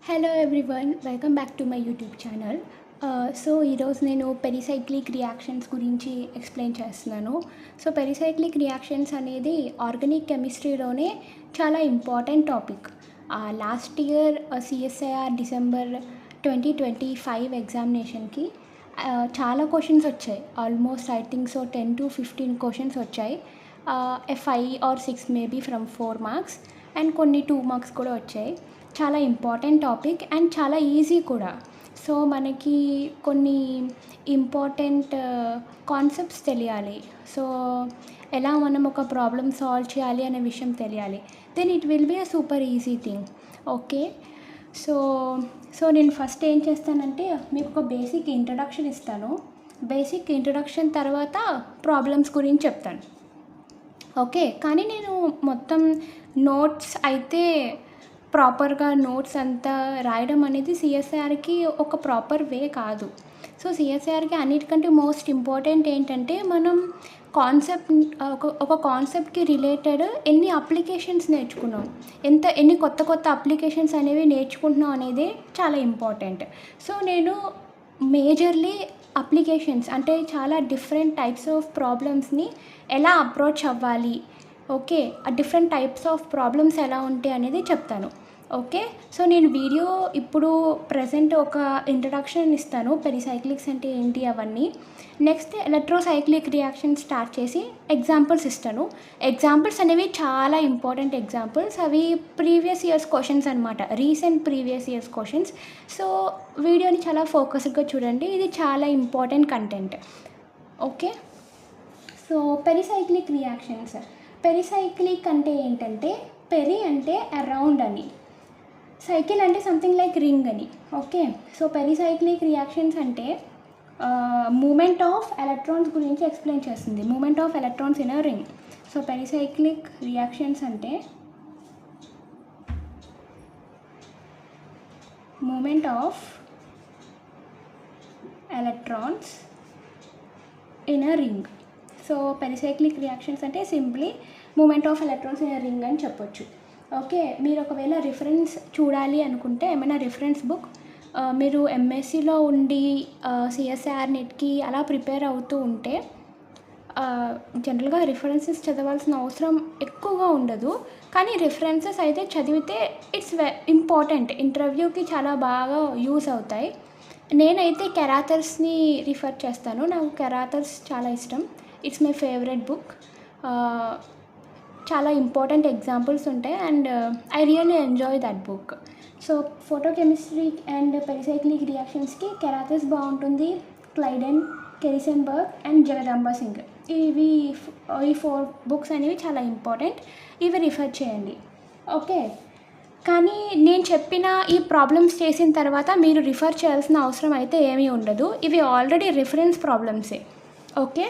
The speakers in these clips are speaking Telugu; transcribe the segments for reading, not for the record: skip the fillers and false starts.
Hello everyone, welcome back to my YouTube channel. ఈరోజు నేను పెరిసైక్లిక్ రియాక్షన్స్ గురించి ఎక్స్ప్లెయిన్ చేస్తున్నాను. పెరిసైక్లిక్ రియాక్షన్స్ అనేది ఆర్గానిక్ కెమిస్ట్రీలోనే చాలా important topic. Last year CSIR December 2025 ఎగ్జామినేషన్కి చాలా క్వశ్చన్స్ వచ్చాయి. Almost I think 10 to 15 questions వచ్చాయి. 5 or 6 maybe from 4 marks and కొన్ని 2 మార్క్స్ కూడా వచ్చాయి. చాలా ఇంపార్టెంట్ టాపిక్ అండ్ చాలా ఈజీ కూడా. మనకి కొన్ని ఇంపార్టెంట్ కాన్సెప్ట్స్ తెలియాలి. ఎలా మనం ఒక ప్రాబ్లమ్ సాల్వ్ చేయాలి అనే విషయం తెలియాలి. Then it will be a super easy thing. Okay, నేను ఫస్ట్ ఏం చేస్తానంటే మీకు ఒక బేసిక్ ఇంట్రడక్షన్ ఇస్తాను. బేసిక్ ఇంట్రడక్షన్ తర్వాత ప్రాబ్లమ్స్ గురించి చెప్తాను. ఓకే, కానీ నేను మొత్తం నోట్స్ అయితే ప్రాపర్గా నోట్స్ అంతా రాయడం అనేది సిఎస్ఐఆర్కి ఒక ప్రాపర్ వే కాదు. సిఎస్ఐఆర్కి అన్నిటికంటే మోస్ట్ ఇంపార్టెంట్ ఏంటంటే మనం ఒక కాన్సెప్ట్కి రిలేటెడ్ ఎన్ని అప్లికేషన్స్ నేర్చుకున్నాం, ఎన్ని కొత్త అప్లికేషన్స్ అనేవి నేర్చుకుంటున్నాం అనేది చాలా ఇంపార్టెంట్. నేను మేజర్లీ అప్లికేషన్స్ అంటే చాలా డిఫరెంట్ టైప్స్ ఆఫ్ ప్రాబ్లమ్స్ని ఎలా అప్రోచ్ అవ్వాలి, ఓకే, ఆ డిఫరెంట్ టైప్స్ ఆఫ్ ప్రాబ్లమ్స్ ఎలా ఉంటాయి అనేది చెప్తాను. ఓకే, నేను వీడియో ఇప్పుడు ప్రజెంట్ ఒక ఇంట్రడక్షన్ ఇస్తాను, పెరిసైక్లిక్స్ అంటే ఏంటి అవన్నీ. నెక్స్ట్ ఎలక్ట్రోసైక్లిక్ రియాక్షన్ స్టార్ట్ చేసి ఎగ్జాంపుల్స్ ఇస్తాను. ఎగ్జాంపుల్స్ అనేవి చాలా ఇంపార్టెంట్ ఎగ్జాంపుల్స్, అవి ప్రీవియస్ ఇయర్స్ క్వశ్చన్స్ అనమాట, రీసెంట్ ప్రీవియస్ ఇయర్స్ క్వశ్చన్స్. వీడియోని చాలా ఫోకస్డ్గా చూడండి, ఇది చాలా important content. Okay, pericyclic reactions. Pericyclic అంటే ఏంటంటే, పెరి అంటే అరౌండ్ అని, సైకిల్ అంటే సంథింగ్ లైక్ రింగ్ అని. ఓకే, పెరిసైక్లిక్ రియాక్షన్స్ అంటే మూమెంట్ ఆఫ్ ఎలక్ట్రాన్స్ గురించి ఎక్స్ప్లెయిన్ చేస్తుంది, movement of electrons in a ring. Pericyclic reactions అంటే movement of electrons in a ring. Pericyclic reactions అంటే simply moment of electrons in a ring అని చెప్పొచ్చు. ఓకే, మీరు ఒకవేళ రిఫరెన్స్ చూడాలి అనుకుంటే ఏమైనా రిఫరెన్స్ బుక్, మీరు ఎంఎస్సిలో ఉండి సిఎస్ఐఆర్ నెట్కి అలా ప్రిపేర్ అవుతూ ఉంటే జనరల్గా రిఫరెన్సెస్ చదవాల్సిన అవసరం ఎక్కువగా ఉండదు, కానీ రిఫరెన్సెస్ అయితే చదివితే ఇట్స్ ఇంపార్టెంట్, ఇంటర్వ్యూకి చాలా బాగా యూస్ అవుతాయి. నేనైతే కెరాథర్స్ని రిఫర్ చేస్తాను, నాకు కెరాథర్స్ చాలా ఇష్టం, ఇట్స్ మై ఫేవరెట్ బుక్. చాలా ఇంపార్టెంట్ ఎగ్జాంపుల్స్ ఉంటాయి and I really enjoy that book. Photochemistry and pericyclic రియాక్షన్స్కి కెరాథర్స్ బాగుంటుంది, క్లైడెన్, కెరిసెన్బర్గ్ అండ్ జగదాంబ సింగ్, ఈ 4 బుక్స్ అనేవి చాలా ఇంపార్టెంట్, ఇవి రిఫర్ చేయండి. ఓకే, కానీ నేను చెప్పిన ఈ ప్రాబ్లమ్స్ చేసిన తర్వాత మీరు రిఫర్ చేయాల్సిన అవసరం అయితే ఏమీ ఉండదు, ఇవి ఆల్రెడీ రిఫరెన్స్ ప్రాబ్లమ్సే. Okay,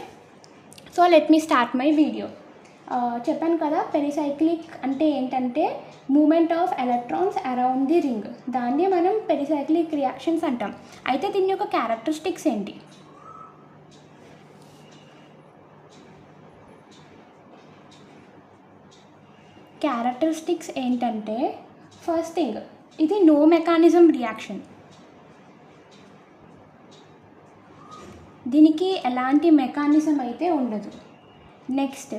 let me start my video. చెప్పాను కదా, పెరిసైక్లిక్ అంటే ఏంటంటే moment of electrons around the ring, దాన్ని మనం పెరిసైక్లిక్ రియాక్షన్స్ అంటాం. అయితే దీని యొక్క క్యారెక్టరిస్టిక్స్ ఏంటి? క్యారెక్టరిస్టిక్స్ ఏంటంటే, ఫస్ట్ థింగ్, ఇది నో మెకానిజం రియాక్షన్, దీనికి ఎలాంటి మెకానిజం అయితే ఉండదు. నెక్స్ట్,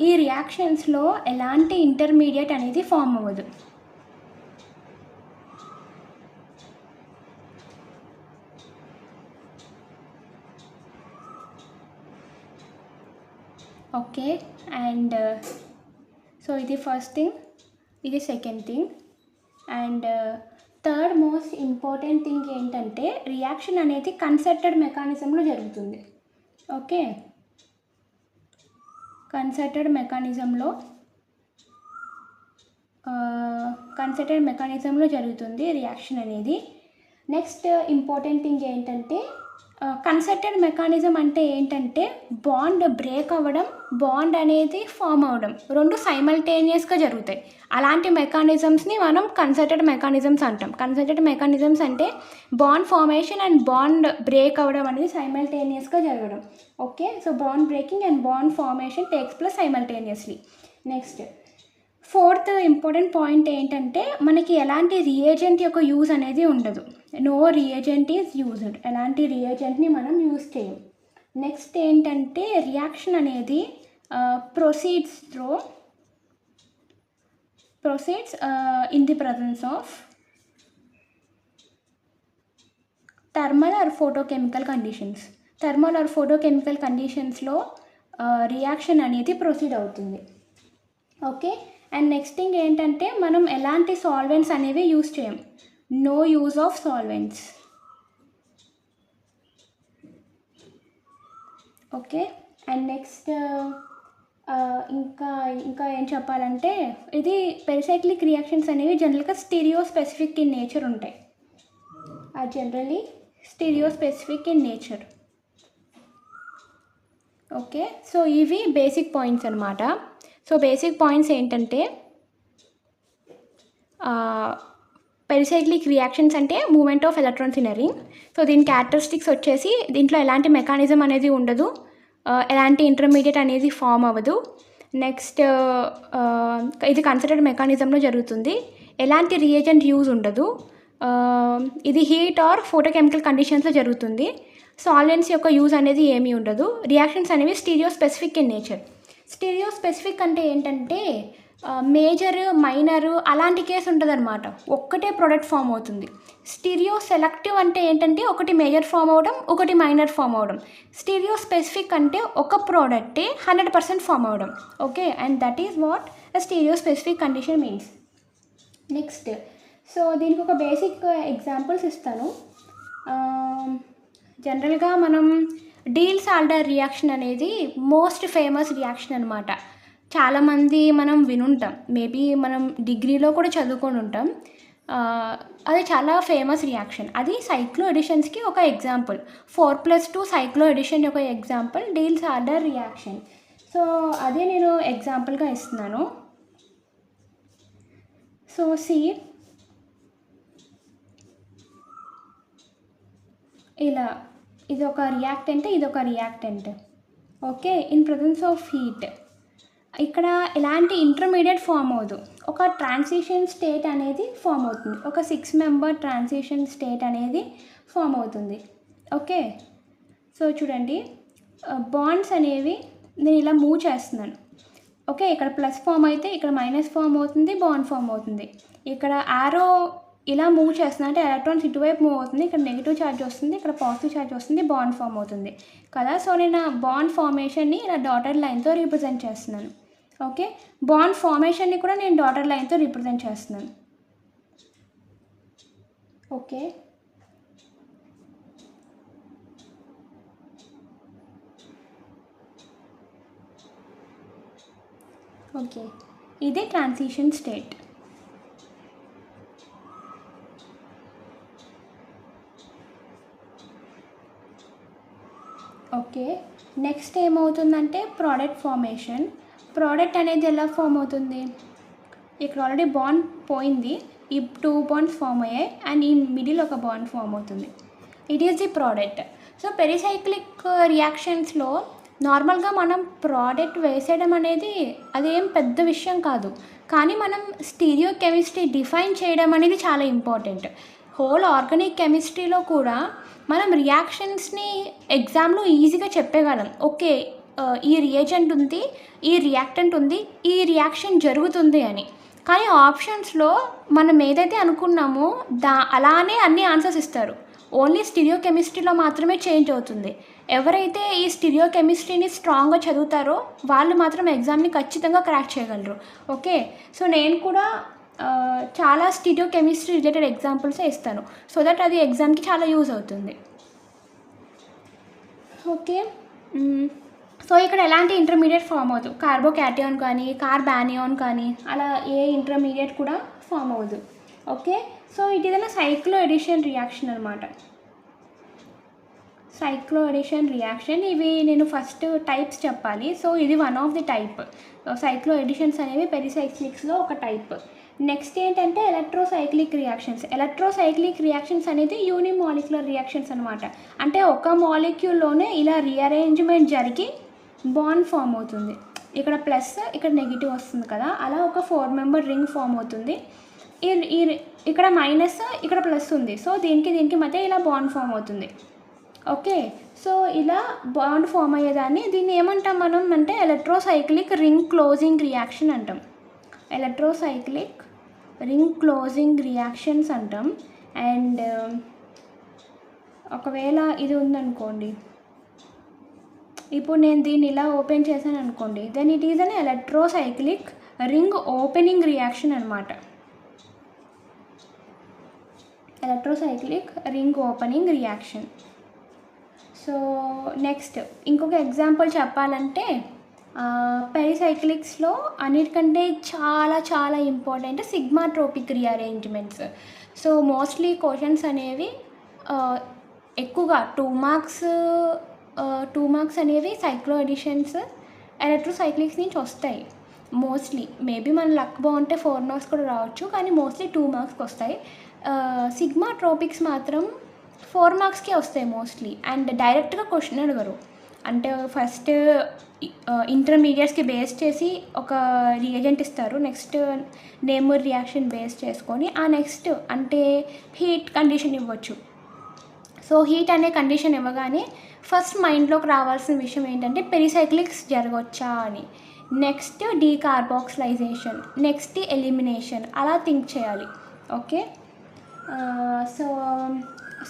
ఈ రియాక్షన్స్లో ఎలాంటి ఇంటర్మీడియట్ అనేది ఫామ్ అవ్వదు. ఓకే, అండ్ ఇది ఫస్ట్ థింగ్, ఇది second thing. And third most important thing ఏంటంటే, రియాక్షన్ అనేది కన్సర్టెడ్ మెకానిజంలో జరుగుతుంది. ఓకే, కన్సర్టెడ్ మెకానిజంలో జరుగుతుంది రియాక్షన్ అనేది. నెక్స్ట్ ఇంపార్టెంట్ థింగ్ ఏంటంటే, కన్సర్టెడ్ మెకానిజం అంటే ఏంటంటే బాండ్ బ్రేక్ అవ్వడం, బాండ్ అనేది ఫామ్ అవ్వడం, రెండు సైమల్టేనియస్గా జరుగుతాయి. అలాంటి మెకానిజమ్స్ని మనం కన్సర్టెడ్ మెకానిజమ్స్ అంటాం. కన్సర్టెడ్ మెకానిజమ్స్ అంటే bond formation and bond break అవ్వడం అనేది సైమల్టేనియస్గా జరగడం. Okay, bond breaking and bond formation takes place simultaneously. Next, fourth important point ఏంటంటే మనకి ఎలాంటి రియేజెంట్ యొక్క యూజ్ అనేది ఉండదు. No reagent is used. ఎలాంటి రియేజెంట్ని మనం యూజ్ చేయం. నెక్స్ట్ ఏంటంటే రియాక్షన్ అనేది proceeds in the presence of thermal or photochemical conditions. Thermal or photochemical కండిషన్స్లో రియాక్షన్ అనేది ప్రొసీడ్ అవుతుంది. ఓకే. అండ్ నెక్స్ట్ థింగ్ ఏంటంటే మనం ఎలాంటి సాల్వెంట్స్ అనేవి యూజ్ చేయం. No use of solvents. Okay. And next ఇంకా ఏం చెప్పాలంటే ఇది పెరిసైక్లిక్ రియాక్షన్స్ అనేవి జనరల్గా స్టీరియో స్పెసిఫిక్ ఇన్ నేచర్ ఉంటాయి. Generally stereo specific in nature. Okay. So ఇవి బేసిక్ పాయింట్స్ అనమాట. సో బేసిక్ పాయింట్స్ ఏంటంటే పెరిసైక్లిక్ రియాక్షన్స్ అంటే movement of electrons in a ring. So దీని క్యారెక్టరిస్టిక్స్ వచ్చేసి దీంట్లో ఎలాంటి మెకానిజం అనేది ఉండదు, ఎలాంటి ఇంటర్మీడియట్ అనేది ఫామ్ అవ్వదు. నెక్స్ట్ ఇది కన్సిడర్డ్ మెకానిజంలో జరుగుతుంది. ఎలాంటి రియేజెంట్ యూజ్ ఉండదు. ఇది హీట్ ఆర్ ఫోటోకెమికల్ కండిషన్స్లో జరుగుతుంది. సాల్వెంట్స్ యొక్క యూజ్ అనేది ఏమీ ఉండదు. రియాక్షన్స్ అనేవి stereo specific in nature. Stereo specific అంటే ఏంటంటే మేజర్ మైనర్ అలాంటి కేసు ఉంటుంది అనమాట. ఒక్కటే ప్రోడక్ట్ ఫామ్ అవుతుంది. స్టీరియో సెలెక్టివ్ అంటే ఏంటంటే ఒకటి మేజర్ ఫామ్ అవడం, ఒకటి మైనర్ ఫామ్ అవడం. స్టీరియో స్పెసిఫిక్ అంటే ఒక ప్రోడక్టే 100% ఫామ్ అవడం. Okay. And that is what stereo specific condition means. Next so దీనికి ఒక బేసిక్ ఎగ్జాంపుల్స్ ఇస్తాను. జనరల్గా మనం డీల్-సాల్డర్ రియాక్షన్ అనేది మోస్ట్ ఫేమస్ రియాక్షన్ అనమాట. చాలామంది మనం వినుంటాం, మేబీ మనం డిగ్రీలో కూడా చదువుకొని ఉంటాం. అది చాలా ఫేమస్ రియాక్షన్. అది సైక్లో ఎడిషన్స్కి ఒక ఎగ్జాంపుల్. 4+2 సైక్లో ఎడిషన్ యొక్క ఎగ్జాంపుల్ డీల్-సాల్డర్ రియాక్షన్. సో అదే నేను ఎగ్జాంపుల్గా ఇస్తున్నాను. సో ఇలా ఇది ఒక రియాక్టెంట్, ఇది ఒక reactant. Okay. In presence of heat ఇక్కడ ఎలాంటి ఇంటర్మీడియట్ ఫామ్ అవ్వదు. ఒక ట్రాన్సిషన్ స్టేట్ అనేది ఫామ్ అవుతుంది. ఒక 6 మెంబర్ ట్రాన్సిషన్ స్టేట్ అనేది ఫామ్ అవుతుంది. ఓకే. సో చూడండి, బాండ్స్ అనేవి నేను ఇలా మూవ్ చేస్తున్నాను. ఓకే. ఇక్కడ ప్లస్ ఫామ్ అయితే ఇక్కడ మైనస్ ఫామ్ అవుతుంది, బాండ్ ఫామ్ అవుతుంది. ఇక్కడ ఆరో ఇలా మూవ్ చేస్తున్నా అంటే ఎలక్ట్రాన్స్ ఇటువైపు మూవ్ అవుతుంది. ఇక్కడ నెగిటివ్ ఛార్జ్ వస్తుంది, ఇక్కడ పాజిటివ్ ఛార్జ్ వస్తుంది, బాండ్ ఫామ్ అవుతుంది కదా. సో నేను బాండ్ ఫార్మేషన్ని ఇలా డాటెడ్ లైన్తో రిప్రజెంట్ చేస్తున్నాను. ఓకే. బాండ్ ఫార్మేషన్ని కూడా నేను డాటెడ్ లైన్తో రిప్రజెంట్ చేస్తున్నాను. ఓకే. ఓకే. ఇది ట్రాన్సిషన్ స్టేట్. ఓకే. నెక్స్ట్ ఏమవుతుందంటే ప్రోడక్ట్ ఫార్మేషన్. ప్రోడక్ట్ అనేది ఎలా ఫామ్ అవుతుంది? ఇక్కడ ఆల్రెడీ బాండ్ పోయింది, ఈ 2 బాండ్స్ ఫామ్ అయ్యాయి అండ్ ఈ మిడిల్ ఒక బాండ్ ఫామ్ అవుతుంది. It is the product. So pericyclic రియాక్షన్స్లో నార్మల్గా మనం ప్రోడక్ట్ వేసేయడం అనేది అదేం పెద్ద విషయం కాదు, కానీ మనం స్టీరియో కెమిస్ట్రీ డిఫైన్ చేయడం అనేది చాలా ఇంపార్టెంట్. హోల్ ఆర్గానిక్ కెమిస్ట్రీలో కూడా మనం రియాక్షన్స్ని ఎగ్జామ్లో ఈజీగా చెప్పగలం. ఓకే, ఈ రియేజెంట్ ఉంది, ఈ రియాక్టెంట్ ఉంది, ఈ రియాక్షన్ జరుగుతుంది అని. కానీ ఆప్షన్స్లో మనం ఏదైతే అనుకున్నామో అలానే అన్ని ఆన్సర్స్ ఇస్తారు. ఓన్లీ స్టీరియో కెమిస్ట్రీలో మాత్రమే చేంజ్ అవుతుంది. ఎవరైతే ఈ స్టీరియో కెమిస్ట్రీని స్ట్రాంగ్గా చదువుతారో వాళ్ళు మాత్రం ఎగ్జామ్ని ఖచ్చితంగా క్రాక్ చేయగలరు. ఓకే. సో నేను కూడా చాలా స్టీరియో కెమిస్ట్రీ రిలేటెడ్ ఎగ్జాంపుల్సే ఇస్తాను, సో దట్ అది ఎగ్జామ్కి చాలా యూజ్ అవుతుంది. ఓకే. సో ఇక్కడ ఎలాంటి ఇంటర్మీడియట్ ఫామ్ అవ్వదు. కార్బోకాటియాన్ కానీ కార్బానియాన్ కానీ అలా ఏ ఇంటర్మీడియట్ కూడా ఫామ్ అవ్వదు. ఓకే. సో ఇట్ ఏదైనా సైక్లో ఎడిషన్ రియాక్షన్ అనమాట. సైక్లో ఎడిషన్ రియాక్షన్ ఇవి నేను ఫస్ట్ టైప్స్ చెప్పాలి. సో ఇది one of the type. Cycloadditions అనేవి పెరిసైక్లిక్స్లో ఒక టైప్. నెక్స్ట్ ఏంటంటే ఎలక్ట్రోసైక్లిక్ రియాక్షన్స్. ఎలక్ట్రోసైక్లిక్ రియాక్షన్స్ అనేది యూనిమాలిక్యులర్ రియాక్షన్స్ అనమాట. అంటే ఒక మాలిక్యూల్లోనే ఇలా రీఅరేంజ్మెంట్ జరిగి బాండ్ ఫామ్ అవుతుంది. ఇక్కడ ప్లస్ ఇక్కడ నెగిటివ్ వస్తుంది కదా, అలా ఒక 4 మెంబర్ రింగ్ ఫామ్ అవుతుంది. ఈ ఇక్కడ మైనస్ ఇక్కడ ప్లస్ ఉంది, సో దీనికి మధ్య ఇలా బాండ్ ఫామ్ అవుతుంది. ఓకే, సో ఇలా బాండ్ ఫామ్ అయ్యేదాన్ని దీన్ని ఏమంటాం మనం అంటే ఎలక్ట్రోసైక్లిక్ రింగ్ క్లోజింగ్ రియాక్షన్ అంటాం. ఎలక్ట్రోసైక్లిక్ రింగ్ క్లోజింగ్ రియాక్షన్స్ అంటాం. అండ్ ఒకవేళ ఇది ఉందనుకోండి, ఇప్పుడు నేను దీన్ని ఇలా ఓపెన్ చేశాను అనుకోండి, then it is an electrocyclic ring opening reaction అనమాట. Electrocyclic ring opening reaction. So next ఇంకొక ఎగ్జాంపుల్ చెప్పాలంటే పెరిసైక్లిక్స్లో అన్నిటికంటే చాలా చాలా important sigmatropic rearrangements. So mostly questions అనేవి ఎక్కువగా 2 మార్క్స్ అనేవి సైక్లో ఎడిషన్స్ ఎలక్ట్రోసైక్లిక్స్ నుంచి వస్తాయి మోస్ట్లీ. మేబీ మన లక్ బాగుంటే 4 మార్క్స్ కూడా రావచ్చు, కానీ మోస్ట్లీ 2 మార్క్స్కి వస్తాయి. సిగ్మాట్రోపిక్స్ మాత్రం 4 మార్క్స్కే వస్తాయి మోస్ట్లీ. అండ్ డైరెక్ట్గా క్వశ్చన్ అడగరు, అంటే ఫస్ట్ ఇంటర్మీడియట్స్కి బేస్ చేసి ఒక రియేజెంట్ ఇస్తారు, నెక్స్ట్ నేమర్ రియాక్షన్ బేస్ చేసుకొని ఆ నెక్స్ట్ అంటే హీట్ కండిషన్ ఇవ్వచ్చు. సో హీట్ అనే కండిషన్ ఇవ్వగానే ఫస్ట్ మైండ్లోకి రావాల్సిన విషయం ఏంటంటే పెరిసైక్లిక్స్ జరగవచ్చా అని, నెక్స్ట్ డీకార్బాక్సిలైజేషన్, నెక్స్ట్ ఎలిమినేషన్, అలా థింక్ చేయాలి. ఓకే, సో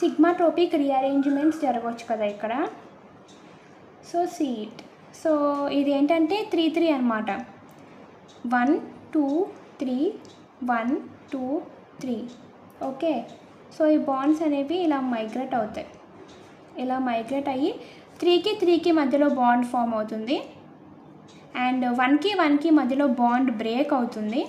సిగ్మాట్రోపిక్ రీఅరేంజ్మెంట్స్ జరగవచ్చు కదా ఇక్కడ. సో సీట్, సో ఇది ఏంటంటే 3 అనమాట. 1 2 3 1 2 3. ఓకే, సో ఈ బాండ్స్ అనేవి ఇలా మైగ్రేట్ అవుతాయి. ఇలా మైగ్రేట్ అయ్యి 3కి మధ్యలో బాండ్ ఫామ్ అవుతుంది. అండ్ 1కి మధ్యలో బాండ్ బ్రేక్ అవుతుంది.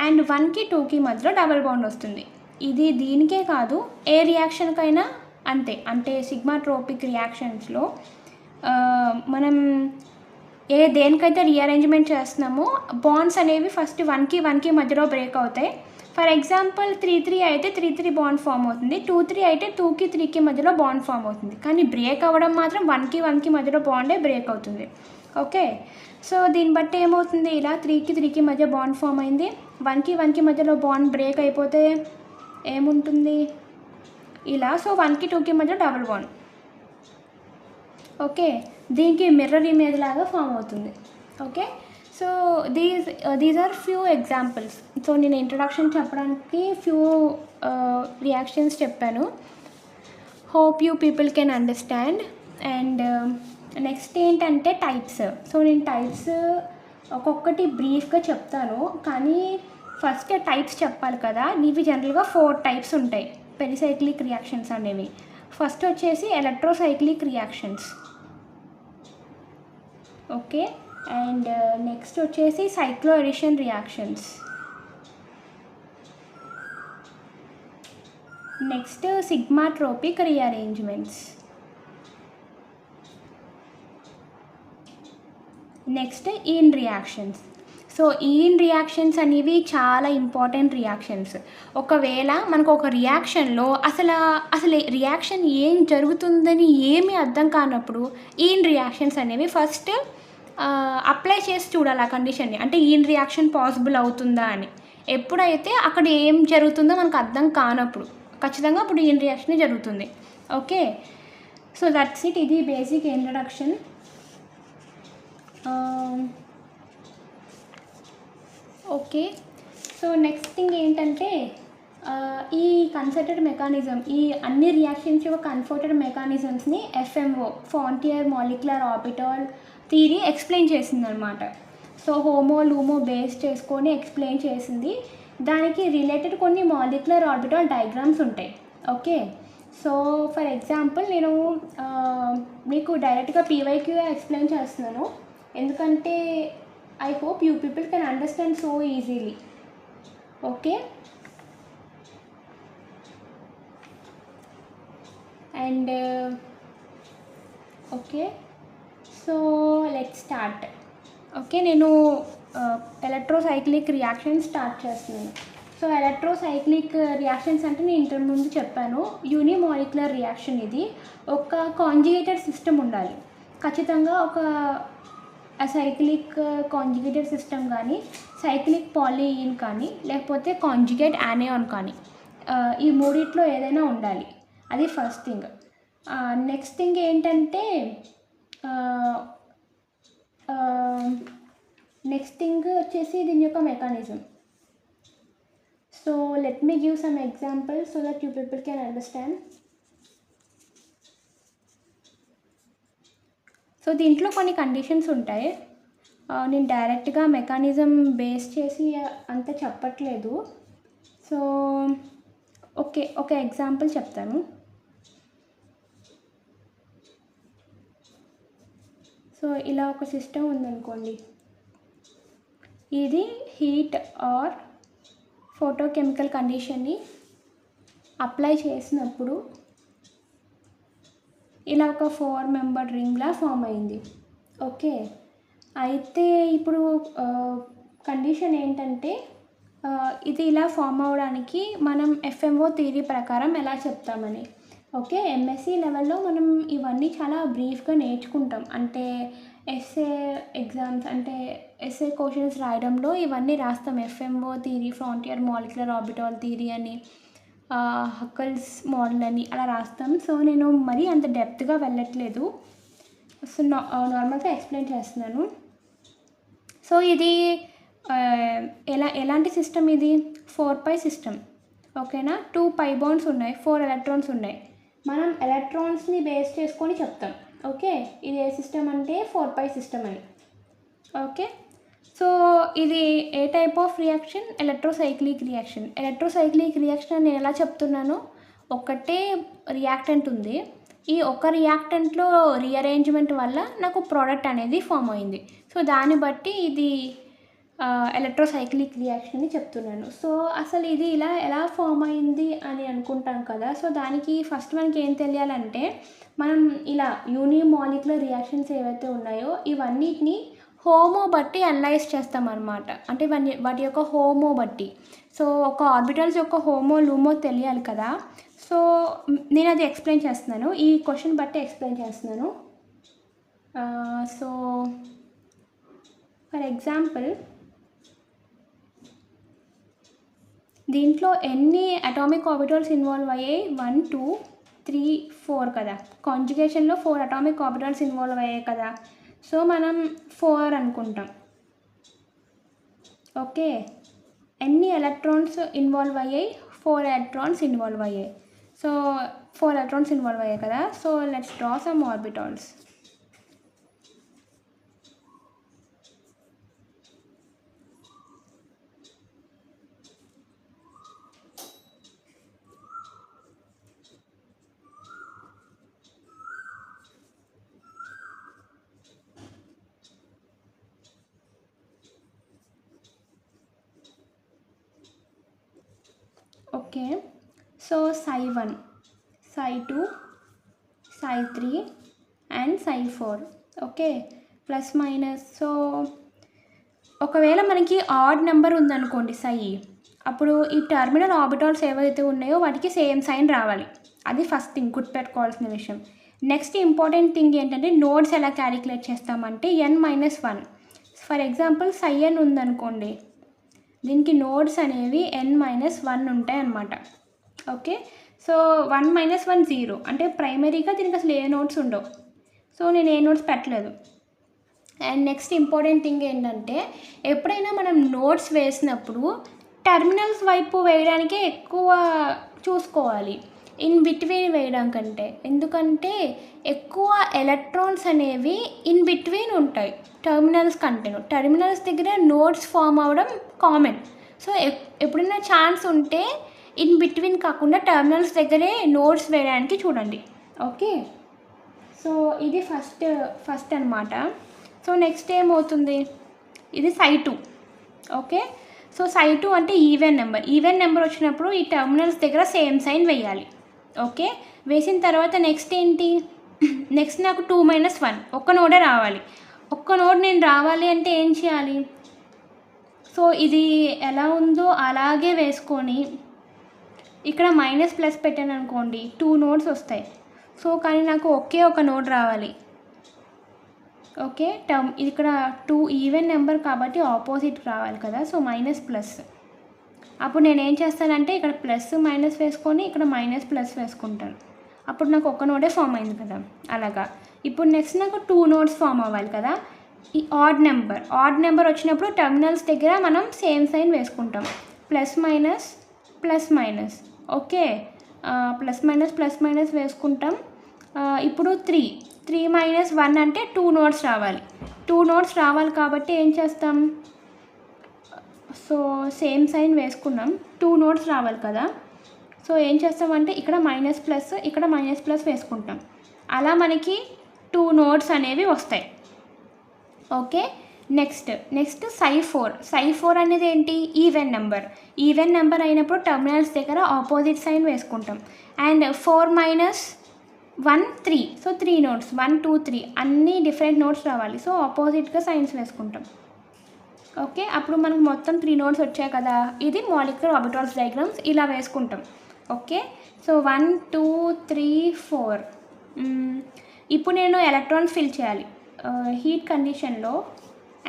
అండ్ 1కి 2కి మధ్యలో డబల్ బాండ్ వస్తుంది. ఇది దీనికే కాదు, ఏ రియాక్షన్కైనా అంతే. అంటే సిగ్మాట్రోపిక్ రియాక్షన్స్లో మనం దేనికైతే రీఅరేంజ్మెంట్ చేస్తున్నామో బాండ్స్ అనేవి ఫస్ట్ 1కి మధ్యలో బ్రేక్ అవుతాయి. ఫర్ ఎగ్జాంపుల్ 3 అయితే 3 బాండ్ ఫామ్ అవుతుంది, 2 అయితే 2కి మధ్యలో బాండ్ ఫామ్ అవుతుంది. కానీ బ్రేక్ అవ్వడం మాత్రం 1కి మధ్యలో బాండే బ్రేక్ అవుతుంది. ఓకే, సో దీన్ని బట్టి ఏమవుతుంది, ఇలా 3కి మధ్య బాండ్ ఫామ్ అయింది, 1కి మధ్యలో బాండ్ బ్రేక్ అయిపోతే ఏముంటుంది ఇలా. సో 1కి 2కి మధ్య డబుల్ బాండ్. ఓకే, దీనికి మిర్రర్ ఇమేజ్ లాగా ఫామ్ అవుతుంది. Okay, so these are few examples. So నేను ఇంట్రడక్షన్ చెప్పడానికి ఫ్యూ రియాక్షన్స్ చెప్పాను. Hope you people can understand. And next ఏంటంటే టైప్స్. సో నేను టైప్స్ ఒక్కొక్కటి బ్రీఫ్గా చెప్తాను, కానీ ఫస్ట్ టైప్స్ చెప్పాలి కదా. ఇవి జనరల్గా 4 టైప్స్ ఉంటాయి పెరిసైక్లిక్ రియాక్షన్స్ అనేవి. ఫస్ట్ వచ్చేసి electrocyclic reactions. Okay, and next వచ్చేసి cyclo addition reactions. Next sigmatropic rearrangements. Next ene reactions. So ene reactions అనేవి చాలా ఇంపార్టెంట్ రియాక్షన్స్. ఒకవేళ మనకు ఒక రియాక్షన్లో అసలు రియాక్షన్ ఏం జరుగుతుందని ఏమీ అర్థం కానప్పుడు ఈన్ రియాక్షన్స్ అనేవి ఫస్ట్ అప్లై చేసి చూడాలి ఆ కండిషన్ని, అంటే ఈన్ రియాక్షన్ పాసిబుల్ అవుతుందా అని. ఎప్పుడైతే అక్కడ ఏం జరుగుతుందో మనకు అర్థం కానప్పుడు ఖచ్చితంగా అప్పుడు ఈన్ రియాక్షన్ జరుగుతుంది. Okay, so that's it. ఇది basic introduction. Okay, so next thing ఏంటంటే ఈ కన్సర్టెడ్ మెకానిజం, ఈ అన్ని రియాక్షన్స్ యొక్క కన్ఫర్టెడ్ మెకానిజమ్స్ని FMO frontier molecular orbital theory explain చేసిందనమాట. సో హోమో లూమో బేస్ చేసుకొని ఎక్స్ప్లెయిన్ చేసింది. దానికి రిలేటెడ్ కొన్ని మాలిక్యులర్ ఆర్బిటాల్ డయాగ్రామ్స్ ఉంటాయి. ఓకే, సో ఫర్ ఎగ్జాంపుల్ నేను మీకు డైరెక్ట్గా PYQ ఎక్స్ప్లెయిన్ చేస్తున్నాను, ఎందుకంటే I hope you people can understand so easily. Okay, and okay, so let's start. Okay, నేను ఎలక్ట్రోసైక్లిక్ రియాక్షన్ స్టార్ట్ చేస్తున్నాను. సో ఎలక్ట్రోసైక్లిక్ రియాక్షన్స్ అంటే నేను ఇంతకు ముందు చెప్పాను, యూనిమాలిక్యులర్ రియాక్షన్. ఇది ఒక కాంజుగేటెడ్ సిస్టమ్ ఉండాలి ఖచ్చితంగా. ఒక సైక్లిక్ కాంజుగేటెడ్ సిస్టమ్ కానీ, సైక్లిక్ పాలీయిన్ కానీ, లేకపోతే కాంజుగేట్ యానియాన్ కానీ, ఈ మూడిట్లో ఏదైనా ఉండాలి. అది ఫస్ట్ థింగ్. నెక్స్ట్ థింగ్ ఏంటంటే నెక్స్ట్ థింగ్ వచ్చేసి దీని యొక్క mechanism. So let me give some example so that you people can understand. So దీంట్లో కొన్ని కండిషన్స్ ఉంటాయి. నేను డైరెక్ట్గా మెకానిజం బేస్ చేసి అంత చెప్పట్లేదు. సో ఒక ఎగ్జాంపుల్ చెప్తాను. సో ఇలా ఒక సిస్టమ్ ఉందనుకోండి. ఇది హీట్ ఆర్ ఫోటోకెమికల్ కండిషన్ని అప్లై చేసినప్పుడు ఇలా ఒక 4 మెంబర్ రింగ్లా ఫామ్ అయింది. ఓకే, అయితే ఇప్పుడు కండిషన్ ఏంటంటే ఇది ఇలా ఫామ్ అవ్వడానికి మనం FMO థియరీ ప్రకారం ఎలా చెప్తామని. ఓకే, ఎంఎస్సి లెవెల్లో మనం ఇవన్నీ చాలా బ్రీఫ్గా నేర్చుకుంటాం. అంటే ఎస్ఏ ఎగ్జామ్స్ అంటే ఎస్ఏ క్వశ్చన్స్ రాయడంలో ఇవన్నీ రాస్తాం. FMO theory, frontier molecular orbital theory అని, హక్కల్స్ మోడల్ అని అలా రాస్తాం. సో నేను మరీ అంత డెప్త్గా వెళ్ళట్లేదు. సో నార్మల్గా ఎక్స్ప్లెయిన్ చేస్తున్నాను. సో ఇది ఎలాంటి సిస్టమ్ ఇది? 4π సిస్టమ్. ఓకేనా, 2 పై బాండ్స్ ఉన్నాయి, 4 ఎలక్ట్రాన్స్ ఉన్నాయి. మనం ఎలక్ట్రాన్స్ని బేస్ చేసుకొని చెప్తాం. ఓకే, ఇది ఏ సిస్టమ్ అంటే 4π సిస్టమ్ అని. ఓకే, సో ఇది ఏ type of reaction? Electrocyclic reaction. Electrocyclic reaction అని నేను ఎలా చెప్తున్నాను? ఒకటే రియాక్టెంట్ ఉంది. ఈ ఒక రియాక్టెంట్లో రీఅరేంజ్మెంట్ వల్ల నాకు ప్రోడక్ట్ అనేది ఫామ్ అయింది. సో దాన్ని బట్టి ఇది ఎలక్ట్రోసైక్లిక్ రియాక్షన్ అని చెప్తున్నాను. సో అసలు ఇది ఎలా ఫామ్ అయింది అని అనుకుంటాం కదా. సో దానికి ఫస్ట్ మనకి ఏం తెలియాలంటే, మనం ఇలా యూనిమాలిక్యులర్ రియాక్షన్స్ ఏవైతే ఉన్నాయో ఇవన్నిటిని హోమో బట్టి అనలైజ్ చేస్తామన్నమాట. అంటే వాటి యొక్క హోమో బట్టి. సో ఒక ఆర్బిటల్స్ యొక్క హోమో లూమో తెలియాలి కదా. సో నేను అది ఎక్స్ప్లెయిన్ చేస్తున్నాను, ఈ క్వశ్చన్ బట్టి ఎక్స్ప్లెయిన్ చేస్తున్నాను. సో ఫర్ ఎగ్జాంపుల్, దీంట్లో ఎన్ని అటామిక్ ఆర్బిటల్స్ ఇన్వాల్వ్ అయ్యాయి? 1 2 3 4 కదా. కాంజుగేషన్లో 4 అటామిక్ ఆర్బిటల్స్ ఇన్వాల్వ్ అయ్యాయి కదా. సో మనం 4 అనుకుంటాం. ఓకే, ఎన్ని ఎలక్ట్రాన్స్ ఇన్వాల్వ్ అయ్యాయి? 4 ఎలక్ట్రాన్స్ ఇన్వాల్వ్ అయ్యాయి. సో 4 ఎలక్ట్రాన్స్ ఇన్వాల్వ్ అయ్యాయి కదా. So let's draw some orbitals. Okay, so Psi1, Psi2, Psi3 and Psi4. Okay, plus minus. So ఒకవేళ మనకి ఆడ్ నెంబర్ ఉందనుకోండి Psi, అప్పుడు ఈ టర్మినల్ ఆర్బిటాల్స్ ఏవైతే ఉన్నాయో వాటికి సేమ్ సైన్ రావాలి. అది ఫస్ట్ థింగ్ గుర్తుపెట్టుకోవాల్సిన విషయం. నెక్స్ట్ ఇంపార్టెంట్ థింగ్ ఏంటంటే నోడ్స్ ఎలా క్యాలిక్యులేట్ చేస్తామంటే n-1. For example Psi n ఉందనుకోండి, దీనికి నోడ్స్ అనేవి n-1 ఉంటాయి అన్నమాట. ఓకే, సో 1 - 1 0 అంటే ప్రైమరీగా దీనికి అసలు ఏ నోట్స్ ఉండవు. సో నేను ఏ నోట్స్ పెట్టలేదు. అండ్ నెక్స్ట్ ఇంపార్టెంట్ థింగ్ ఏంటంటే, ఎప్పుడైనా మనం నోట్స్ వేసినప్పుడు టర్మినల్స్ వైపు వేయడానికే ఎక్కువ చూసుకోవాలి, ఇన్ బిట్వీన్ వేయడం కంటే. ఎందుకంటే ఎక్కువ ఎలక్ట్రాన్స్ అనేవి ఇన్ బిట్వీన్ ఉంటాయి టర్మినల్స్ కంటే. టర్మినల్స్ దగ్గర నోడ్స్ ఫామ్ అవ్వడం కామన్. సో ఎప్పుడైనా ఛాన్స్ ఉంటే ఇన్ బిట్వీన్ కాకుండా టర్మినల్స్ దగ్గరే నోడ్స్ వేయడానికి చూడండి. ఓకే, సో ఇది ఫస్ట్ అనమాట. సో నెక్స్ట్ ఏమవుతుంది? ఇది Psi2. ఓకే, సో Psi2 అంటే ఈవెన్ నెంబర్ వచ్చినప్పుడు ఈ టర్మినల్స్ దగ్గర సేమ్ సైన్ వేయాలి. ఓకే, వేసిన తర్వాత నెక్స్ట్ ఏంటి? నెక్స్ట్ నాకు 2 - 1 ఒక్క నోడే రావాలి. ఒక్క నోడ్ నేను రావాలి అంటే ఏం చేయాలి? సో ఇది ఎలా ఉందో అలాగే వేసుకొని ఇక్కడ మైనస్ ప్లస్ పెట్టాను అనుకోండి, 2 నోడ్స్ వస్తాయి. సో కానీ నాకు ఒకే ఒక నోడ్ రావాలి. ఓకే, టర్మ్ ఇక్కడ 2 ఈవెన్ నెంబర్ కాబట్టి ఆపోజిట్ రావాలి కదా, సో మైనస్ ప్లస్. అప్పుడు నేను ఏం చేస్తానంటే ఇక్కడ ప్లస్ మైనస్ వేసుకొని ఇక్కడ మైనస్ ప్లస్ వేసుకుంటాను. అప్పుడు నాకు ఒక నోడే ఫామ్ అయింది కదా. అలాగా ఇప్పుడు నెక్స్ట్ నాకు 2 నోడ్స్ ఫామ్ అవ్వాలి కదా. ఈ ఆడ్ నెంబర్ వచ్చినప్పుడు టర్మినల్స్ దగ్గర మనం సేమ్ సైన్ వేసుకుంటాం, plus minus. Okay, plus minus వేసుకుంటాం. ఇప్పుడు 3 మైనస్ 1 అంటే 2 నోడ్స్ రావాలి. 2 నోడ్స్ రావాలి కాబట్టి ఏం చేస్తాం, సో సేమ్ సైన్ వేసుకున్నాం, 2 నోడ్స్ రావాలి కదా. సో ఏం చేస్తామంటే ఇక్కడ మైనస్ ప్లస్ ఇక్కడ మైనస్ ప్లస్ వేసుకుంటాం. అలా మనకి 2 నోడ్స్ అనేవి వస్తాయి. ఓకే, నెక్స్ట్ సై 4 అనేది ఏంటి, ఈవెన్ నెంబర్ అయినప్పుడు టర్మినల్స్ దగ్గర ఆపోజిట్ సైన్ వేసుకుంటాం. అండ్ 4 మైనస్ 1 3, సో 3 నోడ్స్ 1 2 3 అన్నీ డిఫరెంట్ నోడ్స్ రావాలి, సో ఆపోజిట్గా సైన్స్ వేసుకుంటాం. ఓకే, అప్పుడు మనకు మొత్తం 3 నోడ్స్ వచ్చాయి కదా. ఇది మాలిక్యులర్ ఆర్బిటాల్స్ డయాగ్రామ్స్ ఇలా వేసుకుంటాం. Okay, so 1 2 3 4. ఇప్పుడు నేను ఎలక్ట్రాన్స్ ఫిల్ చేయాలి హీట్ కండిషన్లో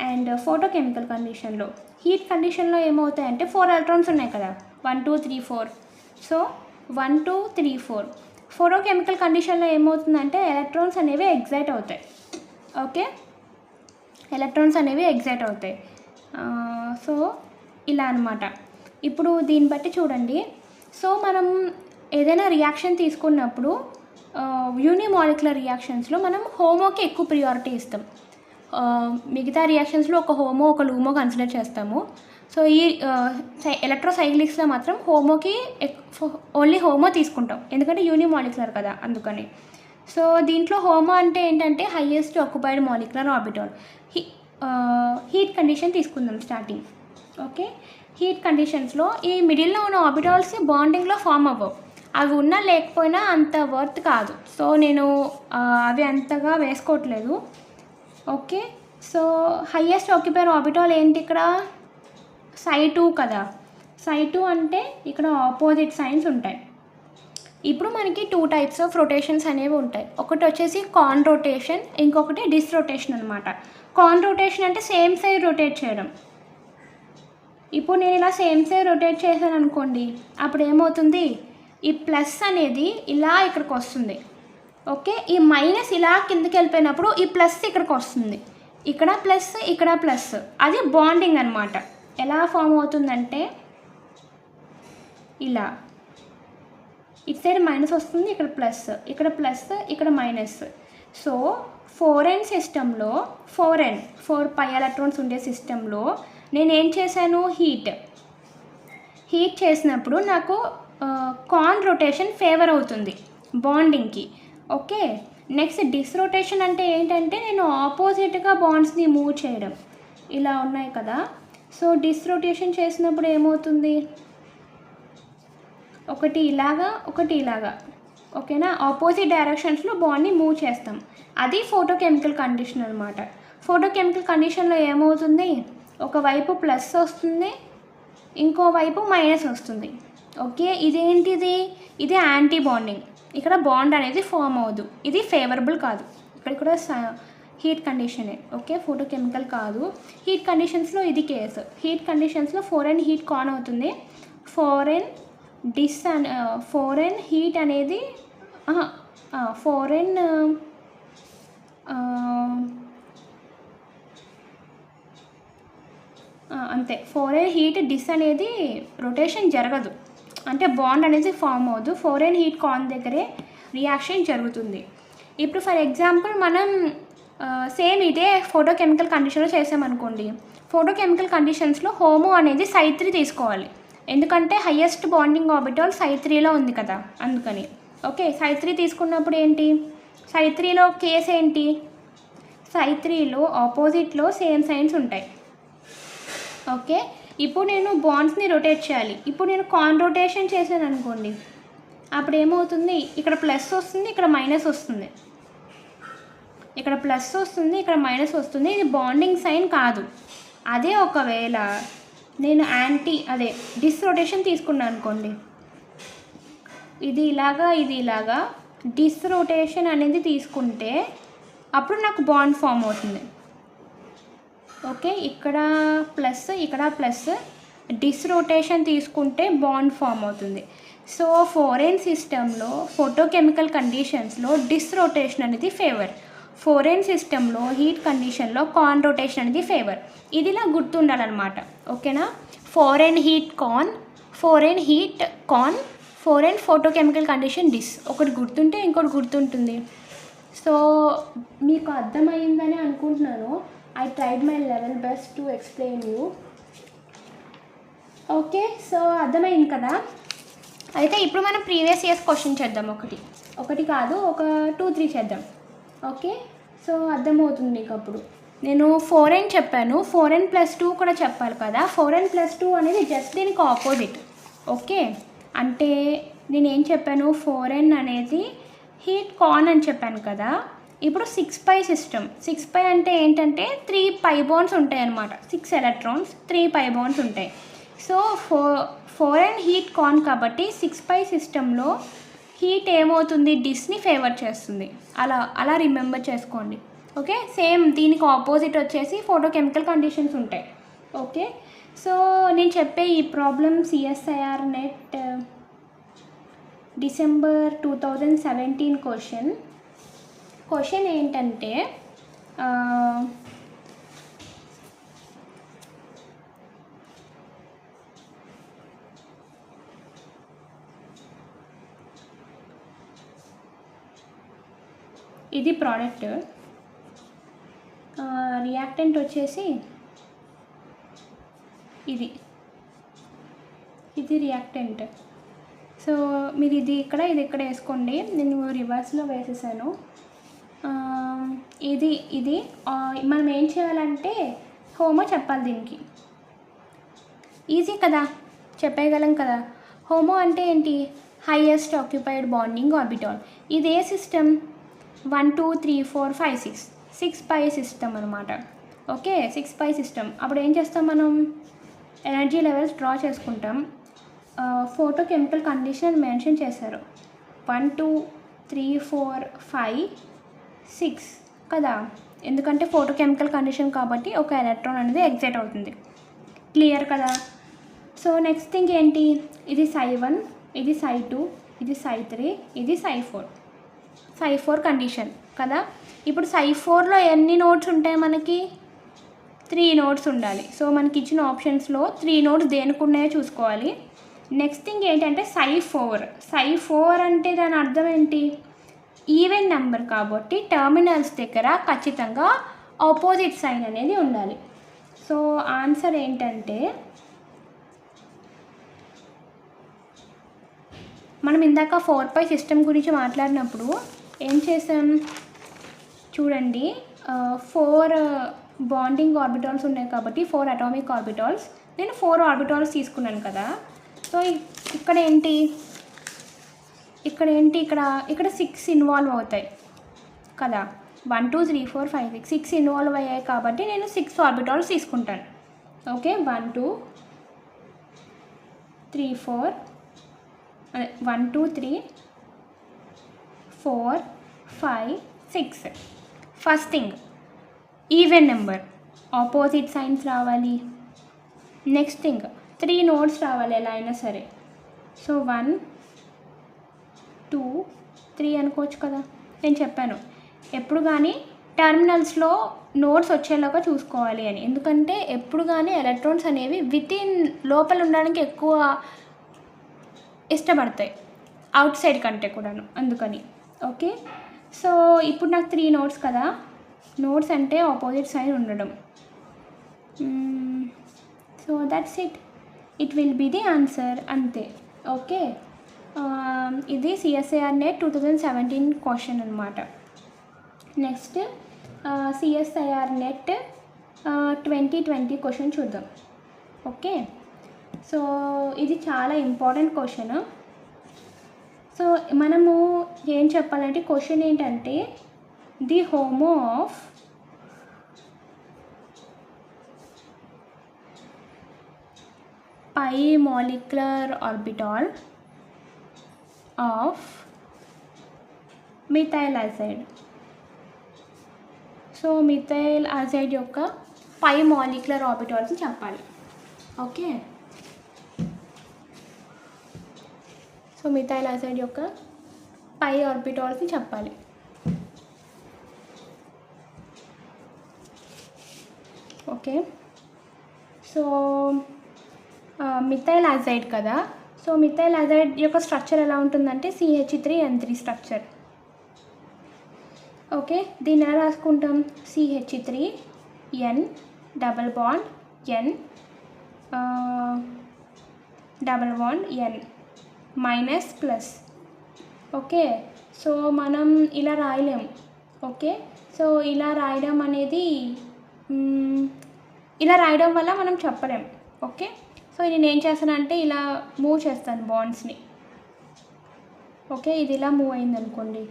అండ్ ఫోటోకెమికల్ కండిషన్లో. హీట్ కండిషన్లో ఏమవుతాయంటే 4 ఎలక్ట్రాన్స్ ఉన్నాయి కదా, 1 2 3 4. సో 1 2 3 4. ఫోటోకెమికల్ కండిషన్లో ఏమవుతుందంటే ఎలక్ట్రాన్స్ అనేవి ఎగ్జైట్ అవుతాయి. ఓకే, ఎలక్ట్రాన్స్ అనేవి ఎగ్జైట్ అవుతాయి. సో ఇలా అనమాట. ఇప్పుడు దీన్ని బట్టి చూడండి, సో మనం ఏదైనా రియాక్షన్ తీసుకున్నప్పుడు యూనిమాలిక్యులర్ రియాక్షన్స్లో మనం హోమోకి ఎక్కువ ప్రియారిటీ ఇస్తాం. మిగతా రియాక్షన్స్లో ఒక హోమో ఒక లూమో కన్సిడర్ చేస్తాము. సో ఈ ఎలక్ట్రోసైక్లిక్స్లో మాత్రం ఓన్లీ హోమో తీసుకుంటాం, ఎందుకంటే యూనిమాలిక్యులర్ కదా అందుకని. సో దీంట్లో హోమో అంటే ఏంటంటే highest occupied molecular orbital. Heat condition తీసుకుందాం స్టార్టింగ్. ఓకే, హీట్ కండిషన్స్లో ఈ మిడిల్లో ఉన్న ఆర్బిటాల్స్ బాండింగ్లో ఫామ్ అవ్వవు, అవి ఉన్నా లేకపోయినా అంత వర్త్ కాదు. సో నేను అవి అంతగా వేసుకోవట్లేదు. Okay, so highest occupied orbital ఏంటి ఇక్కడ, సై 2 కదా. సై 2 అంటే ఇక్కడ ఆపోజిట్ సైన్స్ ఉంటాయి. ఇప్పుడు మనకి 2 టైప్స్ ఆఫ్ రొటేషన్స్ అనేవి ఉంటాయి. ఒకటి వచ్చేసి కాన్ రొటేషన్, ఇంకొకటి డిస్ రొటేషన్ అనమాట. కాన్ రొటేషన్ అంటే సేమ్ సైడ్ రొటేట్ చేయడం. ఇప్పుడు నేను ఇలా సేమ్ సైడ్ రొటేట్ చేశాను అనుకోండి, అప్పుడు ఏమవుతుంది, ఈ ప్లస్ అనేది ఇలా ఇక్కడికి వస్తుంది. ఓకే, ఈ మైనస్ ఇలా కిందకి వెళ్ళిపోయినప్పుడు ఈ ప్లస్ ఇక్కడికి వస్తుంది, ఇక్కడ ప్లస్. అది బాండింగ్ అనమాట. ఎలా ఫామ్ అవుతుందంటే ఇలా ఇటు సైడ్ మైనస్ వస్తుంది, ఇక్కడ ప్లస్ ఇక్కడ మైనస్. సో 4n సిస్టంలో 4 పై ఎలక్ట్రాన్స్ ఉండే సిస్టంలో నేనేం చేశాను, హీట్ చేసినప్పుడు నాకు కాన్ రొటేషన్ ఫేవర్ అవుతుంది బాండింగ్కి. ఓకే, నెక్స్ట్ డిస్ రొటేషన్ అంటే ఏంటంటే నేను ఆపోజిట్గా బాండ్స్ని మూవ్ చేయడం. ఇలా ఉన్నాయి కదా. సో డిస్ రొటేషన్ చేసినప్పుడు ఏమవుతుంది, ఒకటి ఇలాగా. ఓకేనా, ఆపోజిట్ డైరెక్షన్స్లో బాండ్ని మూవ్ చేస్తాం. అది ఫోటోకెమికల్ కండిషన్ అనమాట. ఫోటోకెమికల్ కండిషన్లో ఏమవుతుంది, ఒకవైపు ప్లస్ వస్తుంది, ఇంకోవైపు మైనస్ వస్తుంది. ఓకే, ఇదేంటిది, ఇది యాంటీ బాండింగ్. ఇక్కడ బాండ్ అనేది ఫామ్ అవ్వదు, ఇది ఫేవరబుల్ కాదు. ఇక్కడ కూడా హీట్ కండిషనే. ఓకే, ఫోటోకెమికల్ కాదు. హీట్ కండిషన్స్లో ఇది కేసు. హీట్ కండిషన్స్లో 4n హీట్ కాన్ అవుతుంది, 4n హీట్ అనేది 4n అంతే. 4n హీట్ డిస్ అనేది రొటేషన్ జరగదు, అంటే బాండ్ అనేది ఫామ్ అవ్వదు. 4n హీట్ కాన్ దగ్గరే రియాక్షన్ జరుగుతుంది. ఇప్పుడు ఫర్ ఎగ్జాంపుల్ మనం సేమ్ ఇదే ఫోటోకెమికల్ కండిషన్లో చేసామనుకోండి. ఫోటోకెమికల్ కండిషన్స్లో హోమో అనేది సై 3 తీసుకోవాలి, ఎందుకంటే హయ్యెస్ట్ బాండింగ్ ఆర్బిటాల్ సై 3లో ఉంది కదా అందుకని. ఓకే, సై 3 తీసుకున్నప్పుడు ఏంటి, సై 3లో కేస్ ఏంటి, సై 3లో ఆపోజిట్లో సేమ్ సైన్స్ ఉంటాయి. ఓకే, ఇప్పుడు నేను బాండ్స్ని రొటేట్ చేయాలి. ఇప్పుడు నేను కాన్ రొటేషన్ చేశాను అనుకోండి, అప్పుడు ఏమవుతుంది, ఇక్కడ ప్లస్ వస్తుంది, ఇక్కడ మైనస్ వస్తుంది, ఇక్కడ ప్లస్ వస్తుంది, ఇక్కడ మైనస్ వస్తుంది. ఇది బాండింగ్ సైన్ కాదు. అదే ఒకవేళ నేను డిస్ రొటేషన్ తీసుకున్నాను అనుకోండి, ఇది ఇలాగా డిస్ రొటేషన్ అనేది తీసుకుంటే అప్పుడు నాకు బాండ్ ఫామ్ అవుతుంది. ఓకే, ఇక్కడ ప్లస్ ఇక్కడ ప్లస్, డిస్రొటేషన్ తీసుకుంటే బాండ్ ఫామ్ అవుతుంది. సో ఫోరెన్ సిస్టంలో ఫోటోకెమికల్ కండిషన్స్లో డిస్రొటేషన్ అనేది ఫేవర్, ఫోరెన్ సిస్టంలో హీట్ కండిషన్లో కాన్ రొటేషన్ అనేది ఫేవర్. ఇదిలా గుర్తుండాలన్నమాట. ఓకేనా, ఫోరెన్ హీట్ కాన్, ఫోరెన్ హీట్ కాన్, ఫోరెన్ ఫోటోకెమికల్ కండిషన్ డిస్. ఒకటి గుర్తుంటే ఇంకోటి గుర్తుంటుంది. సో మీకు అర్థమైందని అనుకుంటున్నాను. I tried my level best to explain you. Okay, so అర్థమైంది కదా. అయితే ఇప్పుడు మనం ప్రీవియస్ ఇయర్స్ క్వశ్చన్ చేద్దాం. ఒకటి కాదు, ఒక 2-3 చేద్దాం. ఓకే, సో అర్థమవుతుంది మీకు. అప్పుడు నేను 4n చెప్పాను, 4n+2 కూడా చెప్పాలి కదా. 4n+2 అనేది జస్ట్ దీనికి ఆపోజిట్. ఓకే, అంటే నేను ఏం చెప్పాను, 4n అనేది హీట్ కాన్ అని చెప్పాను కదా. ఇప్పుడు 6π సిస్టమ్. 6π అంటే ఏంటంటే 3 పై బాండ్స్ ఉంటాయి అన్నమాట. 6 ఎలక్ట్రాన్స్, 3 పై బాండ్స్ ఉంటాయి. సో 4n హీట్ కాన్ కాబట్టి 6π సిస్టంలో హీట్ ఏమవుతుంది, డిస్ని ఫేవర్ చేస్తుంది. అలా రిమెంబర్ చేసుకోండి. ఓకే, సేమ్ దీనికి ఆపోజిట్ వచ్చేసి ఫోటోకెమికల్ కండిషన్స్ ఉంటాయి. ఓకే, సో నేను చెప్పే ఈ problem CSIR net December 2017 question ఏంటంటే, ఇది ప్రోడక్ట్, రియాక్టెంట్ వచ్చేసి ఇది రియాక్టెంట్. సో మీరు ఇది ఇక్కడ వేసుకోండి. నేను రివర్స్లో వేసేసాను. ఇది మనం ఏం చేయాలంటే హోమో చెప్పాలి. దీనికి ఈజీ కదా, చెప్పేయగలం కదా. హోమో అంటే ఏంటి, హైయెస్ట్ ఆక్యుపైడ్ బాండింగ్ ఆర్బిటాల్. ఇది ఏ సిస్టమ్, 1 2 3 4 5 6 6π సిస్టమ్ అనమాట. Okay, 6π system. అప్పుడు ఏం చేస్తాం, మనం ఎనర్జీ లెవెల్స్ డ్రా చేసుకుంటాం. ఫోటోకెమికల్ కండిషన్ మెన్షన్ చేశారు, 1 2 3 4 5 6 కదా. ఎందుకంటే ఫోటోకెమికల్ కండిషన్ కాబట్టి ఒక ఎలక్ట్రాన్ అనేది ఎగ్జైట్ అవుతుంది. క్లియర్ కదా. సో నెక్స్ట్ థింగ్ ఏంటి, ఇది ψ1, ఇది ψ2, ఇది ψ3, ఇది ψ4 కండిషన్ కదా. ఇప్పుడు ψ4లో ఎన్ని నోడ్స్ ఉంటాయి, మనకి 3 నోడ్స్ ఉండాలి. సో మనకి ఇచ్చిన ఆప్షన్స్లో 3 నోడ్స్ దేనికి ఉన్నాయో చూసుకోవాలి. నెక్స్ట్ థింగ్ ఏంటంటే ψ4 అంటే దాని అర్థం ఏంటి, ఈవెన్ నెంబర్ కాబట్టి టర్మినల్స్ దగ్గర ఖచ్చితంగా ఆపోజిట్ సైన్ అనేది ఉండాలి. సో ఆన్సర్ ఏంటంటే, మనం ఇందాక 4π సిస్టమ్ గురించి మాట్లాడినప్పుడు ఏం చేసాం చూడండి, 4 బాండింగ్ ఆర్బిటాల్స్ ఉన్నాయి కాబట్టి 4 అటామిక్ ఆర్బిటాల్స్. నేను 4 ఆర్బిటాల్స్ తీసుకున్నాను కదా. సో ఇక్కడ ఏంటి, ఇక్కడ 6 ఇన్వాల్వ్ అవుతాయి కదా. 1 2 3 4 5 6 ఇన్వాల్వ్ అయ్యాయి కాబట్టి నేను 6 ఆర్బిటాల్స్ తీసుకుంటాను. Okay, 1 2 3 4 1 2 3 4 5 6. First thing even number, opposite science రావాలి. నెక్స్ట్ థింగ్ 3 నోడ్స్ రావాలి ఎలా అయినా సరే. సో 1 2 3 అనుకోవచ్చు కదా. నేను చెప్పాను ఎప్పుడు కానీ టర్మినల్స్లో నోడ్స్ వచ్చేలాగా చూసుకోవాలి అని. ఎందుకంటే ఎప్పుడు కానీ ఎలక్ట్రాన్స్ అనేవి వితిన్ లోపల ఉండడానికి ఎక్కువ ఇష్టపడతాయి, అవుట్ సైడ్ కంటే కూడాను, అందుకని. ఓకే, సో ఇప్పుడు నాకు 3 నోడ్స్ కదా. నోడ్స్ అంటే ఆపోజిట్ సైడ్ ఉండడం. So that's it will be the answer, అంతే. ఓకే, ఇది CSIR నెట్ 2017 క్వశ్చన్ అనమాట. నెక్స్ట్ CSIR నెట్ 2020 క్వశ్చన్ చూద్దాం. ఓకే, సో ఇది చాలా ఇంపార్టెంట్ క్వశ్చన్. సో మనము ఏం చెప్పాలంటే, క్వశ్చన్ ఏంటంటే, the homo of pi molecular orbital of methyl azide so methyl azide యొక్క పై మాలిక్యులర్ ఆర్బిటాల్స్ని చెప్పాలి. ఓకే, సో మిథైల్ అజైడ్ యొక్క పై ఆర్బిటాల్స్ని చెప్పాలి. ఓకే, సో మిథైల్ అజైడ్ కదా, సో మిథైల్ అజైడ్ యొక్క స్ట్రక్చర్ ఎలా ఉంటుందంటే CH3N3 స్ట్రక్చర్. ఓకే, దీన్ని ఎలా రాసుకుంటాం? CH3N double bond N double bond N minus plus. Okay, so మనం ఇలా రాయలేము. ఓకే, సో ఇలా రాయడం అనేది ఇలా రాయడం వల్ల మనం చెప్పలేం. ఓకే, సో నేను ఏం చేస్తానంటే ఇలా మూవ్ చేస్తాను బాండ్స్ని. ఓకే, ఇది ఇలా మూవ్ అయింది అనుకోండి,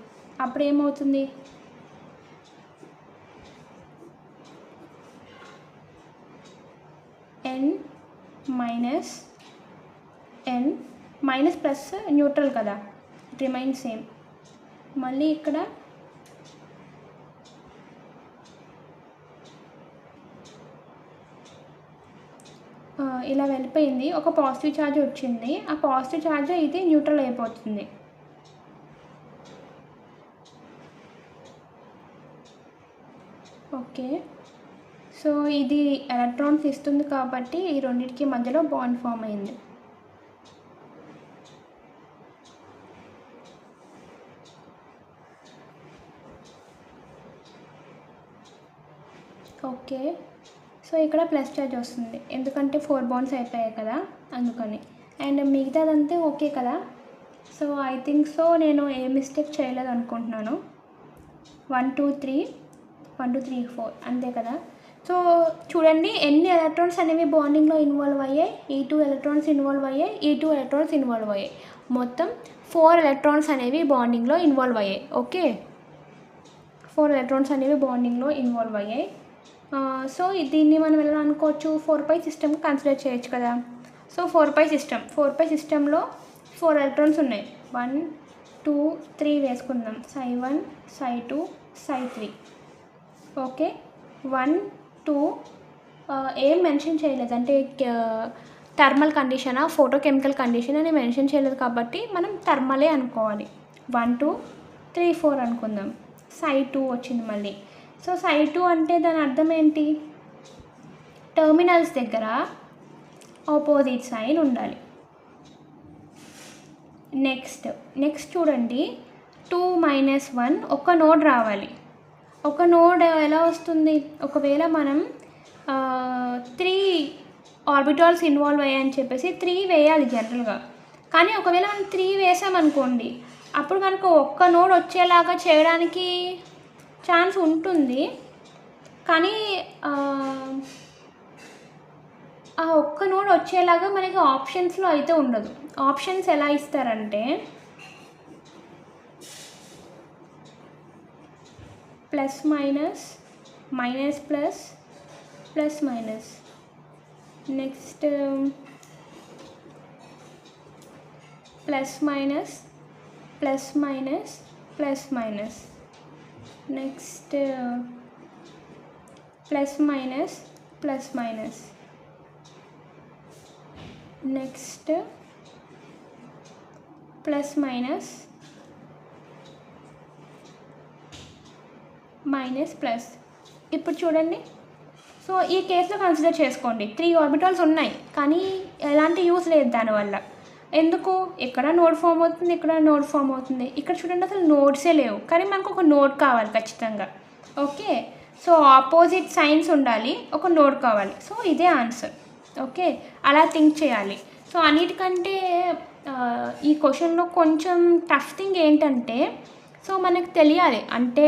అప్పుడు ఏమవుతుంది? N మైనస్ ప్లస్ న్యూట్రల్ కదా, ఇట్ రిమైన్ సేమ్. మళ్ళీ ఇక్కడ ఇలా వెళ్ళిపోయింది, ఒక పాజిటివ్ ఛార్జ్ వచ్చింది, ఆ పాజిటివ్ ఛార్జ్ ఇది న్యూట్రల్ అయిపోతుంది. ఓకే, సో ఇది ఎలక్ట్రాన్స్ ఇస్తుంది కాబట్టి ఈ రెండింటికి మధ్యలో బాండ్ ఫామ్ అయింది. ఓకే, సో ఇక్కడ ప్లస్ ఛార్జ్ వస్తుంది ఎందుకంటే 4 బాండ్స్ అయిపోయాయి కదా, అందుకని. అండ్ మిగతాదంతే ఓకే కదా. సో ఐ థింక్ సో నేను ఏ మిస్టేక్ చేయలేదు అనుకుంటున్నాను. 1 2 3 4 అంతే కదా. సో చూడండి ఎన్ని ఎలక్ట్రాన్స్ అనేవి బాండింగ్లో ఇన్వాల్వ్ అయ్యాయి. E2 ఎలక్ట్రాన్స్ ఇన్వాల్వ్ అయ్యాయి, E2 ఎలక్ట్రాన్స్ ఇన్వాల్వ్ అయ్యాయి. మొత్తం 4 ఎలక్ట్రాన్స్ అనేవి బాండింగ్లో ఇన్వాల్వ్ అయ్యాయి. ఓకే, 4 ఎలక్ట్రాన్స్ అనేవి బాండింగ్లో ఇన్వాల్వ్ అయ్యాయి. సో దీన్ని మనం ఎలా అనుకోవచ్చు? 4π సిస్టమ్ కన్సిడర్ చేయొచ్చు కదా. సో 4π సిస్టంలో 4 ఎలక్ట్రాన్స్ ఉన్నాయి. 1 2 3 వేసుకుందాం. Psi1 Psi2 Psi3. ఓకే, 1 2 ఏం మెన్షన్ చేయలేదు, అంటే థర్మల్ కండిషనా ఫోటోకెమికల్ కండిషన్ అని మెన్షన్ చేయలేదు కాబట్టి మనం థర్మలే అనుకోవాలి. 1 2 3 4 అనుకుందాం. Psi2 వచ్చింది మళ్ళీ. సో Psi2 అంటే దాని అర్థం ఏంటి? టర్మినల్స్ దగ్గర ఆపోజిట్ సైన్ ఉండాలి. నెక్స్ట్ చూడండి 2 - 1 ఒక నోడ్ రావాలి. ఒక నోడ్ ఎలా వస్తుంది? ఒకవేళ మనం 3 ఆర్బిటాల్స్ ఇన్వాల్వ్ అయ్యాయని చెప్పేసి 3 వేయాలి జనరల్గా. కానీ ఒకవేళ మనం 3 వేసామనుకోండి, అప్పుడు మనకు ఒక్క నోడ్ వచ్చేలాగా చేయడానికి ఛాన్స్ ఉంటుంది. కానీ ఆ ఒక్క నోడ్ వచ్చేలాగా మనకి ఆప్షన్స్లో అయితే ఉండదు. ఆప్షన్స్ ఎలా ఇస్తారంటే plus minus minus plus plus minus, next plus minus plus minus plus minus, next plus minus plus minus, next plus minus minus plus. ఇప్పుడు చూడండి, సో ఈ కేసులో కన్సిడర్ చేసుకోండి 3 ఆర్బిటాల్స్ ఉన్నాయి కానీ ఎలాంటి యూస్ లేదు దానివల్ల. ఎందుకు? ఇక్కడ నోడ్ ఫామ్ అవుతుంది, ఇక్కడ నోడ్ ఫామ్ అవుతుంది. ఇక్కడ చూడండి అసలు నోడ్సే లేవు, కానీ మనకు ఒక నోడ్ కావాలి ఖచ్చితంగా. ఓకే, సో ఆపోజిట్ సైన్స్ ఉండాలి, ఒక నోడ్ కావాలి. సో ఇదే ఆన్సర్. ఓకే, అలా థింక్ చేయాలి. సో అన్నిటికంటే ఈ క్వశ్చన్లో కొంచెం టఫ్ థింగ్ ఏంటంటే, సో మనకు తెలియాలి అంటే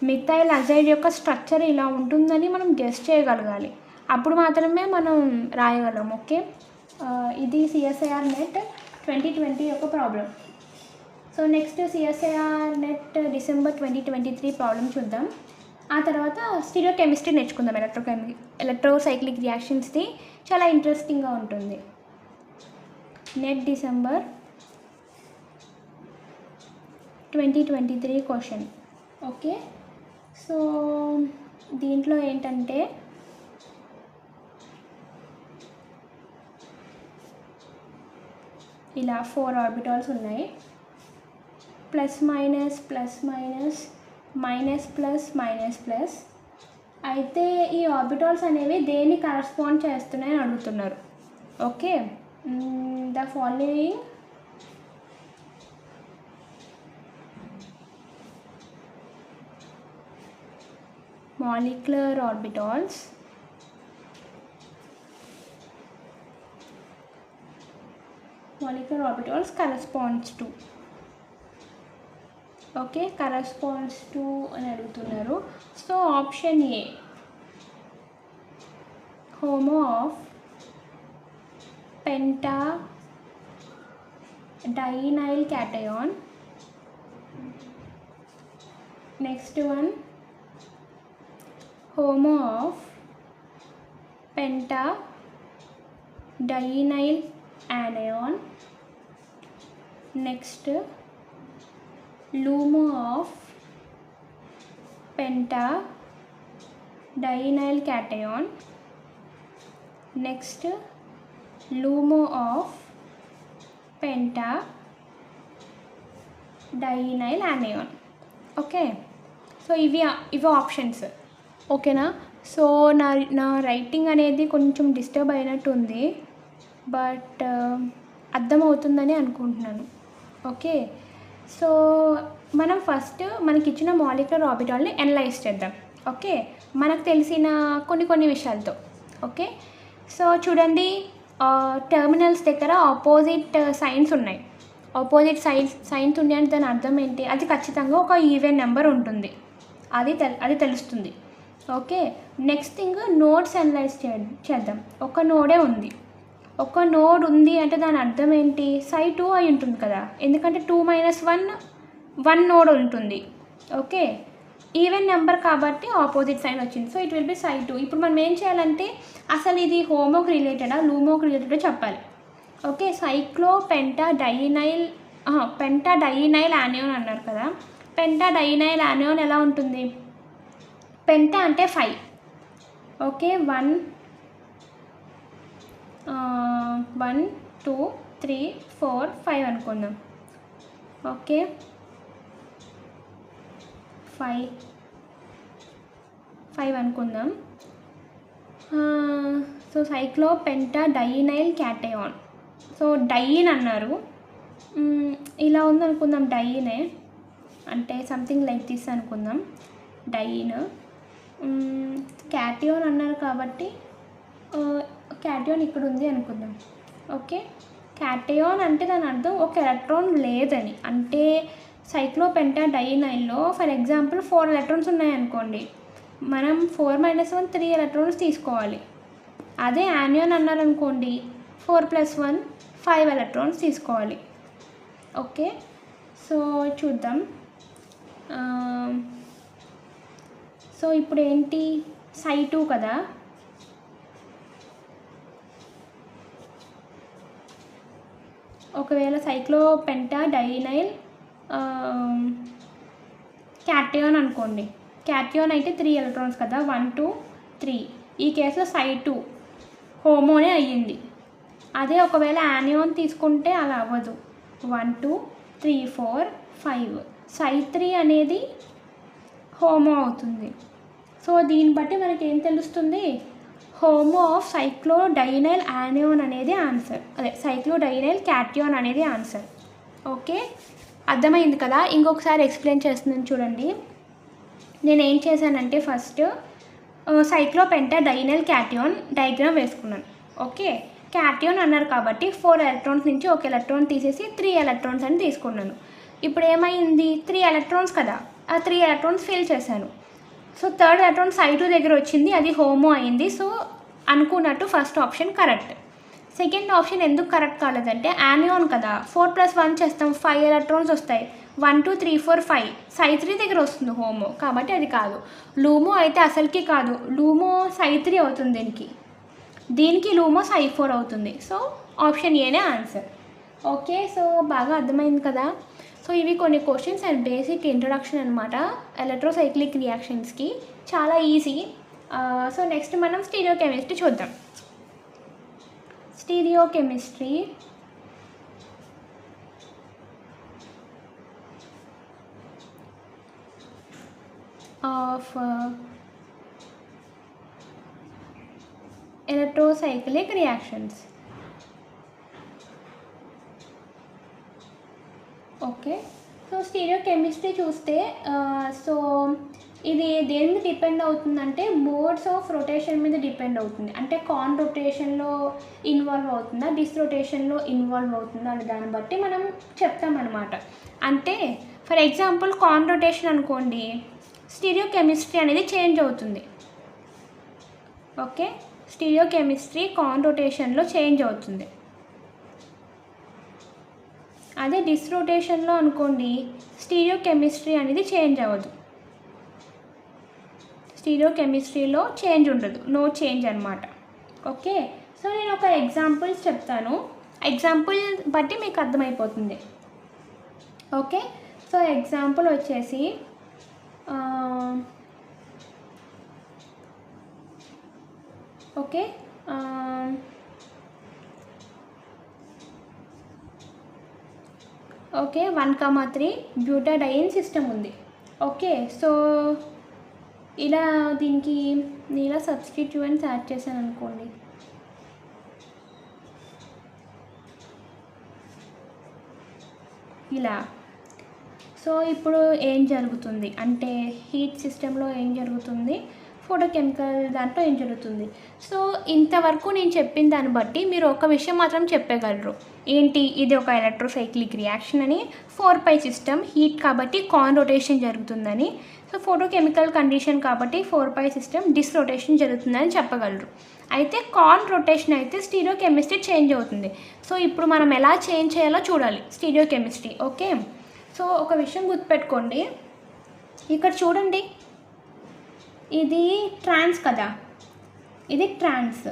మిథైల్ అజైడ్ యొక్క స్ట్రక్చర్ ఇలా ఉంటుందని మనం గెస్ చేయగలగాలి, అప్పుడు మాత్రమే మనం రాయగలం. ఓకే, ఇది CSIR నెట్ 2020 యొక్క problem. So next CSIR net December 2023 problem చూద్దాం. ఆ తర్వాత స్టీరియోకెమిస్ట్రీ నేర్చుకుందాం. ఎలక్ట్రోసైక్లిక్ రియాక్షన్స్ది చాలా ఇంట్రెస్టింగ్గా ఉంటుంది. NET December 2023 question. Okay, so దీంట్లో ఏంటంటే ఇలా 4 ఆర్బిటాల్స్ ఉన్నాయి. Plus minus plus minus minus plus minus plus. అయితే ఈ ఆర్బిటాల్స్ అనేవి దేన్ని కరస్పాండ్ చేస్తున్నాయని అడుగుతున్నారు. Okay, the following molecular orbitals corresponds to. Okay, corresponds to అని అడుగుతున్నారు. So option A HOMO of penta dienyl cation. Next one homo of penta dinyl anion. Next LUMO of penta dinyl cation. Next LUMO of penta dinyl anion. Okay, so ఇవి ఆప్షన్స్. ఓకేనా? సో నా రైటింగ్ అనేది కొంచెం డిస్టర్బ్ అయినట్టు ఉంది, బట్ అర్థమవుతుందని అనుకుంటున్నాను. ఓకే, సో మనం ఫస్ట్ మనకి ఇచ్చిన మాలిక్యులర్ ఆర్బిటాల్ని అనలైజ్ చేద్దాం. ఓకే, మనకు తెలిసిన కొన్ని విషయాలతో. ఓకే, సో చూడండి, టెర్మినల్స్ దగ్గర ఆపోజిట్ సైన్స్ ఉన్నాయి. ఆపోజిట్ సైన్స్ ఉంది అంటే దాని అర్థం ఏంటి? అది ఖచ్చితంగా ఒక ఈవెన్ నెంబర్ ఉంటుంది, అది తెలుస్తుంది. Okay, next thing nodes analyse చేద్దాం. ఒక నోడే ఉంది. ఒక నోడ్ ఉంది అంటే దాని అర్థం ఏంటి? సై 2 అయి ఉంటుంది కదా, ఎందుకంటే 2 - 1 నోడ్ ఉంటుంది. ఓకే, ఈవెన్ నెంబర్ కాబట్టి ఆపోజిట్ సైన్ వచ్చింది. సో ఇట్ విల్ బి సై 2. ఇప్పుడు మనం ఏం చేయాలంటే అసలు ఇది హోమోకి రిలేటెడా లూమోకి రిలేటెడా చెప్పాలి. ఓకే, సైక్లో పెంటా డైనైల్ యానియోన్ అన్నారు కదా. పెంటా డైనైల్ యానియోన్ ఎలా ఉంటుంది? పెంటా అంటే 5. ఓకే, 1 2 3 4 5 అనుకుందాం. ఓకే, 5 అనుకుందాం. So సైక్లో Penta dienyl cation. So dyne అన్నారు, ఇలా ఉందనుకుందాం. డైనే అంటే సంథింగ్ లైక్ దిస్ అనుకుందాం. డైన్ క్యాటయాన్ అన్నారు కాబట్టి క్యాటయాన్ ఇక్కడ ఉంది అనుకుందాం. ఓకే, క్యాటయాన్ అంటే దాని అర్థం ఒక ఎలక్ట్రాన్ లేదని. అంటే సైక్లో పెంటా డైనైల్లో ఫర్ ఎగ్జాంపుల్ 4 ఎలక్ట్రాన్స్ ఉన్నాయనుకోండి, మనం 4 - 1 3 ఎలక్ట్రాన్స్ తీసుకోవాలి. అదే యానియాన్ అన్నారనుకోండి 4 + 1 5 ఎలక్ట్రాన్స్ తీసుకోవాలి. ఓకే, సో చూద్దాం. సో ఇప్పుడు ఏంటి? సై 2 కదా. ఒకవేళ సైక్లో పెంటా డైనైల్ క్యాటయాన్ అనుకోండి. క్యాటయాన్ అయితే 3 ఎలక్ట్రాన్స్ కదా, 1 2 3. ఈ కేసులో సై 2 హోమోనే అయ్యింది. అదే ఒకవేళ యానియాన్ తీసుకుంటే అలా అవ్వదు. 1 2 3 4 5 సై 3 అనేది హోమో అవుతుంది. సో దీన్ని బట్టి మనకి ఏం తెలుస్తుంది? హోమో ఆఫ్ సైక్లో డైనైల్ యానియాన్ అనేది ఆన్సర్. అదే సైక్లో డైనైల్ క్యాటయాన్ అనేది ఆన్సర్. ఓకే, అర్థమైంది కదా. ఇంకొకసారి ఎక్స్ప్లెయిన్ చేస్తున్నాను చూడండి. నేను ఏం చేశానంటే first సైక్లో Penta dienyl cation diagram వేసుకున్నాను. ఓకే, క్యాటయాన్ అన్నారు కాబట్టి 4 ఎలక్ట్రాన్స్ నుంచి 1 ఎలక్ట్రాన్ తీసేసి 3 ఎలక్ట్రాన్స్ అని తీసుకున్నాను. ఇప్పుడు ఏమైంది? 3 ఎలక్ట్రాన్స్ కదా, ఆ 3 ఎలక్ట్రాన్స్ ఫిల్ చేశాను. సో 3rd ఎలక్ట్రాన్ సై 2 దగ్గర వచ్చింది, అది హోమో అయింది. సో అనుకున్నట్టు first option correct. Second option ఎందుకు కరెక్ట్ కాలేదంటే యానియాన్ కదా, 4 + 1 చేస్తాం 5 ఎలక్ట్రాన్స్ వస్తాయి. 1 2 3 4 5 సై 3 దగ్గర వస్తుంది హోమో, కాబట్టి అది కాదు. లూమో అయితే అసలుకి కాదు, లూమో సై 3 అవుతుంది. దీనికి లూమో సై 4 అవుతుంది. సో ఆప్షన్ ఏనే ఆన్సర్. ఓకే, సో బాగా అర్థమైంది కదా. సో ఇవి కొన్ని క్వశ్చన్స్ అండ్ బేసిక్ ఇంట్రొడక్షన్ అనమాట ఎలక్ట్రోసైక్లిక్ రియాక్షన్స్కి, చాలా ఈజీ. సో నెక్స్ట్ మనం స్టీరియోకెమిస్ట్రీ చూద్దాం. Stereochemistry of electrocyclic reactions. Okay, so stereochemistry చూస్తే సో ఇది దేని మీద డిపెండ్ అవుతుందంటే మోడ్స్ ఆఫ్ రొటేషన్ మీద డిపెండ్ అవుతుంది. అంటే కాన్ రొటేషన్లో ఇన్వాల్వ్ అవుతుందా, డిస్ రొటేషన్లో ఇన్వాల్వ్ అవుతుందా అనే దాన్ని బట్టి మనం చెప్తామన్నమాట. అంటే ఫర్ ఎగ్జాంపుల్ కాన్ రొటేషన్ అనుకోండి, స్టీరియోకెమిస్ట్రీ అనేది చేంజ్ అవుతుంది. ఓకే, స్టీరియోకెమిస్ట్రీ కాన్ రొటేషన్లో చేంజ్ అవుతుంది. అదే డిస్ రొటేషన్లో అనుకోండి, స్టీరియోకెమిస్ట్రీ అనేది చేంజ్ అవ్వదు. స్టీరియోకెమిస్ట్రీలో చేంజ్ ఉండదు, నో చేంజ్ అనమాట. ఓకే, సో నేను ఒక ఎగ్జాంపుల్స్ చెప్తాను, ఎగ్జాంపుల్ బట్టి మీకు అర్థమైపోతుంది. ఓకే, సో ఎగ్జాంపుల్ వచ్చేసి ఓకే 1,3 బ్యూటాడైన్ సిస్టమ్ ఉంది. ఓకే, సో ఇలా దీనికి నేను ఇలా సబ్స్టిట్యూయెంట్స్ యాడ్ చేశాను అనుకోండి. ఇలా సో ఇప్పుడు ఏం జరుగుతుంది అంటే హీట్ సిస్టంలో ఏం జరుగుతుంది, ఫోటోకెమికల్ దాంట్లో ఏం జరుగుతుంది. సో ఇంతవరకు నేను చెప్పిన దాన్ని బట్టి మీరు ఒక విషయం మాత్రం చెప్పగలరు, ఏంటి, ఇది ఒక ఎలక్ట్రోసైక్లిక్ రియాక్షన్ అని, 4π సిస్టమ్, హీట్ కాబట్టి కాన్ రొటేషన్ జరుగుతుందని, సో ఫోటోకెమికల్ కండిషన్ కాబట్టి 4π సిస్టమ్, డిస్ రొటేషన్ జరుగుతుందని చెప్పగలరు. అయితే కాన్ రొటేషన్ అయితే స్టీరియోకెమిస్ట్రీ చేంజ్ అవుతుంది. సో ఇప్పుడు మనం ఎలా చేంజ్ చేయాలో చూడాలి స్టీరియోకెమిస్ట్రీ. ఓకే, సో ఒక విషయం గుర్తుపెట్టుకోండి, ఇక్కడ చూడండి, ఇది ట్రాన్స్ కదా, ఇది ట్రాన్స్,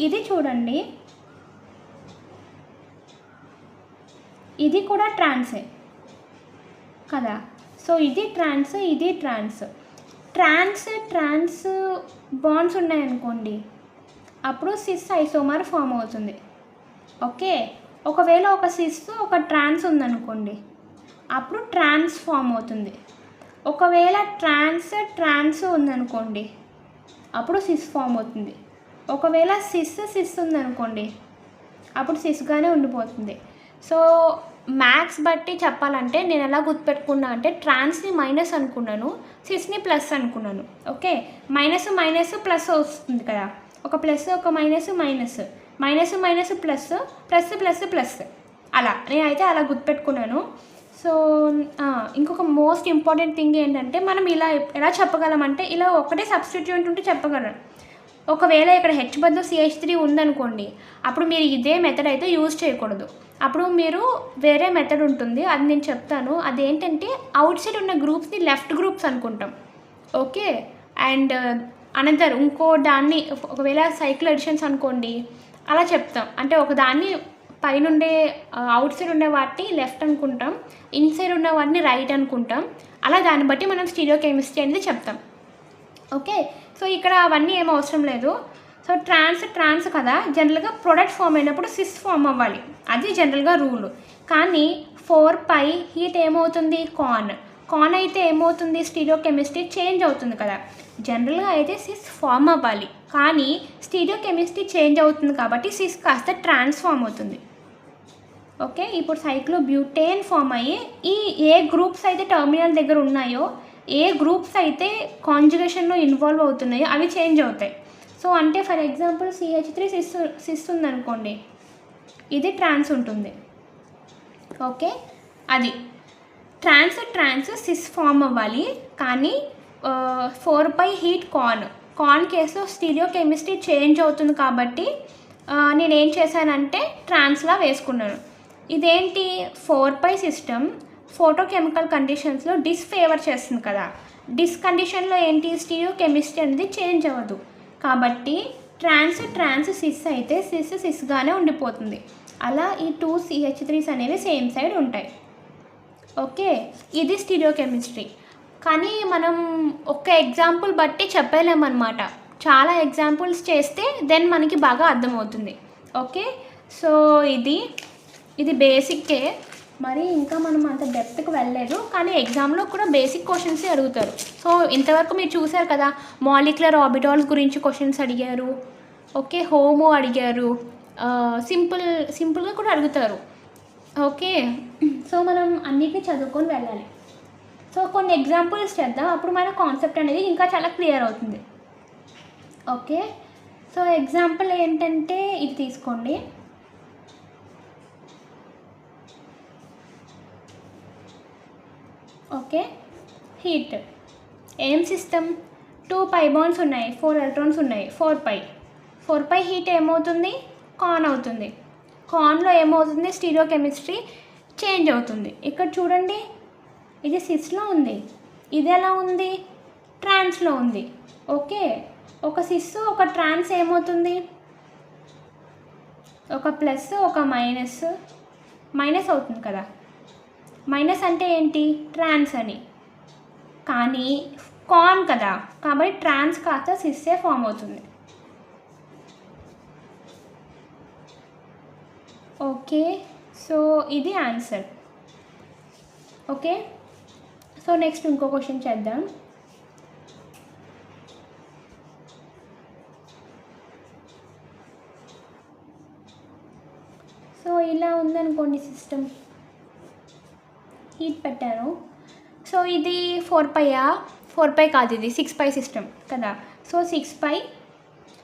ఇది చూడండి, ఇది కూడా ట్రాన్సే కదా. సో ఇది ట్రాన్స్, ఇది ట్రాన్స్. ట్రాన్స్ బాండ్స్ ఉన్నాయనుకోండి, అప్పుడు సిస్ ఐసోమర్ ఫామ్ అవుతుంది. ఓకే, ఒకవేళ ఒక సిస్ ఒక ట్రాన్స్ ఉందనుకోండి, అప్పుడు ట్రాన్స్ ఫామ్ అవుతుంది. ఒకవేళ ట్రాన్స్ ఉందనుకోండి, అప్పుడు సిస్ ఫామ్ అవుతుంది. ఒకవేళ సిస్ ఉందనుకోండి, అప్పుడు సిస్గానే ఉండిపోతుంది. సో మ్యాథ్స్ బట్టి చెప్పాలంటే నేను ఎలా గుర్తుపెట్టుకున్నా అంటే ట్రాన్స్ని మైనస్ అనుకున్నాను, సిస్ని ప్లస్ అనుకున్నాను. ఓకే, మైనస్ ప్లస్ వస్తుంది కదా, ఒక ప్లస్ ఒక మైనస్ ప్లస్ అలా నేనైతే అలా గుర్తుపెట్టుకున్నాను. సో ఇంకొక మోస్ట్ ఇంపార్టెంట్ థింగ్ ఏంటంటే మనం ఇలా ఎలా చెప్పగలమంటే ఇలా ఒకటే సబ్స్టిట్యూయెంట్ ఉంటే చెప్పగలం. ఒకవేళ ఇక్కడ హెచ్ బదులు CH3 ఉందనుకోండి, అప్పుడు మీరు ఇదే మెథడ్ అయితే యూజ్ చేయకూడదు. అప్పుడు మీరు వేరే మెథడ్ ఉంటుంది, అది నేను చెప్తాను. అదేంటంటే అవుట్ సైడ్ ఉన్న గ్రూప్స్ని లెఫ్ట్ గ్రూప్స్ అనుకుంటాం. ఓకే, అండ్ అనదర్ ఇంకో దాన్ని ఒకవేళ సైకిల్ అడిషన్స్ అనుకోండి అలా చెప్తాం. అంటే ఒక దాన్ని పైనుండే అవుట్ సైడ్ ఉండే వాటిని లెఫ్ట్ అనుకుంటాం, ఇన్సైడ్ ఉన్న వాటిని రైట్ అనుకుంటాం. అలా దాన్ని బట్టి మనం స్టీరియోకెమిస్ట్రీ అనేది చెప్తాం. ఓకే, సో ఇక్కడ అవన్నీ ఏం అవసరం లేదు. సో ట్రాన్స్ కదా, జనరల్గా ప్రొడక్ట్ ఫామ్ అయినప్పుడు సిస్ ఫామ్ అవ్వాలి, అది జనరల్గా రూల్. కానీ 4π హీట్ ఏమవుతుంది, కాన్ అయితే ఏమవుతుంది, స్టీరియోకెమిస్ట్రీ చేంజ్ అవుతుంది కదా. జనరల్గా అయితే సిస్ ఫామ్ అవ్వాలి, కానీ స్టీరియోకెమిస్ట్రీ చేంజ్ అవుతుంది కాబట్టి సిస్ కాస్త ట్రాన్స్ఫామ్ అవుతుంది. ఓకే, ఇప్పుడు సైక్లోబ్యూటేన్ ఫామ్ అయ్యి ఏ గ్రూప్స్ అయితే టర్మినల్ దగ్గర ఉన్నాయో, ఏ గ్రూప్స్ అయితే కాంజుగేషన్లో ఇన్వాల్వ్ అవుతున్నాయో అవి చేంజ్ అవుతాయి. సో అంటే ఫర్ ఎగ్జాంపుల్ CH3 సిస్ ఉందనుకోండి, ఇది ట్రాన్స్ ఉంటుంది. ఓకే, అది ట్రాన్స్ సిస్ ఫామ్ అవ్వాలి, కానీ 4π హీట్ కాన్ కేసులో స్టీరియోకెమిస్ట్రీ చేంజ్ అవుతుంది కాబట్టి నేనేం చేశానంటే ట్రాన్స్లా వేసుకున్నాను. ఇదేంటి 4π సిస్టమ్ ఫోటోకెమికల్ కండిషన్స్లో డిస్ఫేవర్ చేస్తుంది కదా. డిస్ కండిషన్లో ఏంటి, స్టీరియోకెమిస్ట్రీ అనేది చేంజ్ అవ్వదు కాబట్టి ట్రాన్స్ సిస్ అయితే సిస్గానే ఉండిపోతుంది. అలా ఈ 2 CH3s అనేవి సేమ్ సైడ్ ఉంటాయి. ఓకే, ఇది స్టీరియోకెమిస్ట్రీ. కానీ మనం ఒక ఎగ్జాంపుల్ బట్టి చెప్పలేమన్నమాట. చాలా ఎగ్జాంపుల్స్ చేస్తే దెన్ మనకి బాగా అర్థమవుతుంది. ఓకే, సో ఇది బేసిక్కే, మరి ఇంకా మనం అంత డెప్త్కి వెళ్ళలేదు. కానీ ఎగ్జామ్లో కూడా బేసిక్ క్వశ్చన్సే అడుగుతారు. సో ఇంతవరకు మీరు చూసారు కదా, మాలిక్యులర్ ఆర్బిటాల్స్ గురించి క్వశ్చన్స్ అడిగారు. ఓకే, హోమో అడిగారు, సింపుల్గా కూడా అడుగుతారు. ఓకే, సో మనం అన్నిటిని చదువుకొని వెళ్ళాలి. సో కొన్ని ఎగ్జాంపుల్స్ చేద్దాం, అప్పుడు మన కాన్సెప్ట్ అనేది ఇంకా చాలా క్లియర్ అవుతుంది. ఓకే, సో ఎగ్జాంపుల్ ఏంటంటే ఇది తీసుకోండి. ఓకే, హీట్ ఏం సిస్టమ్, 2 పై బాండ్స్ ఉన్నాయి, 4 ఎలక్ట్రాన్స్ ఉన్నాయి, 4 పై హీట్ ఏమవుతుంది, కాన్ అవుతుంది. కాన్లో ఏమవుతుంది, స్టీరియోకెమిస్ట్రీ చేంజ్ అవుతుంది. ఇక్కడ చూడండి, ఇది సిస్లో ఉంది, ఇది ఎలా ఉంది, ట్రాన్స్లో ఉంది. ఓకే, ఒక సిస్ ఒక ట్రాన్స్ ఏమవుతుంది, ఒక ప్లస్ ఒక మైనస్ అవుతుంది కదా. మైనస్ అంటే ఏంటి, ట్రాన్స్ అని. కానీ కాన్ కదా, కాబట్టి ట్రాన్స్ కాస్త సిస్సే ఫామ్ అవుతుంది. ఓకే, సో ఇది ఆన్సర్. ఓకే, సో నెక్స్ట్ ఇంకో క్వశ్చన్ చేద్దాం. సో ఇలా ఉందనుకోండి సిస్టమ్, హీట్ పెట్టారు. సో ఇది 4 పై కాదు, ఇది 6 పై సిస్టమ్ కదా. సో 6 పై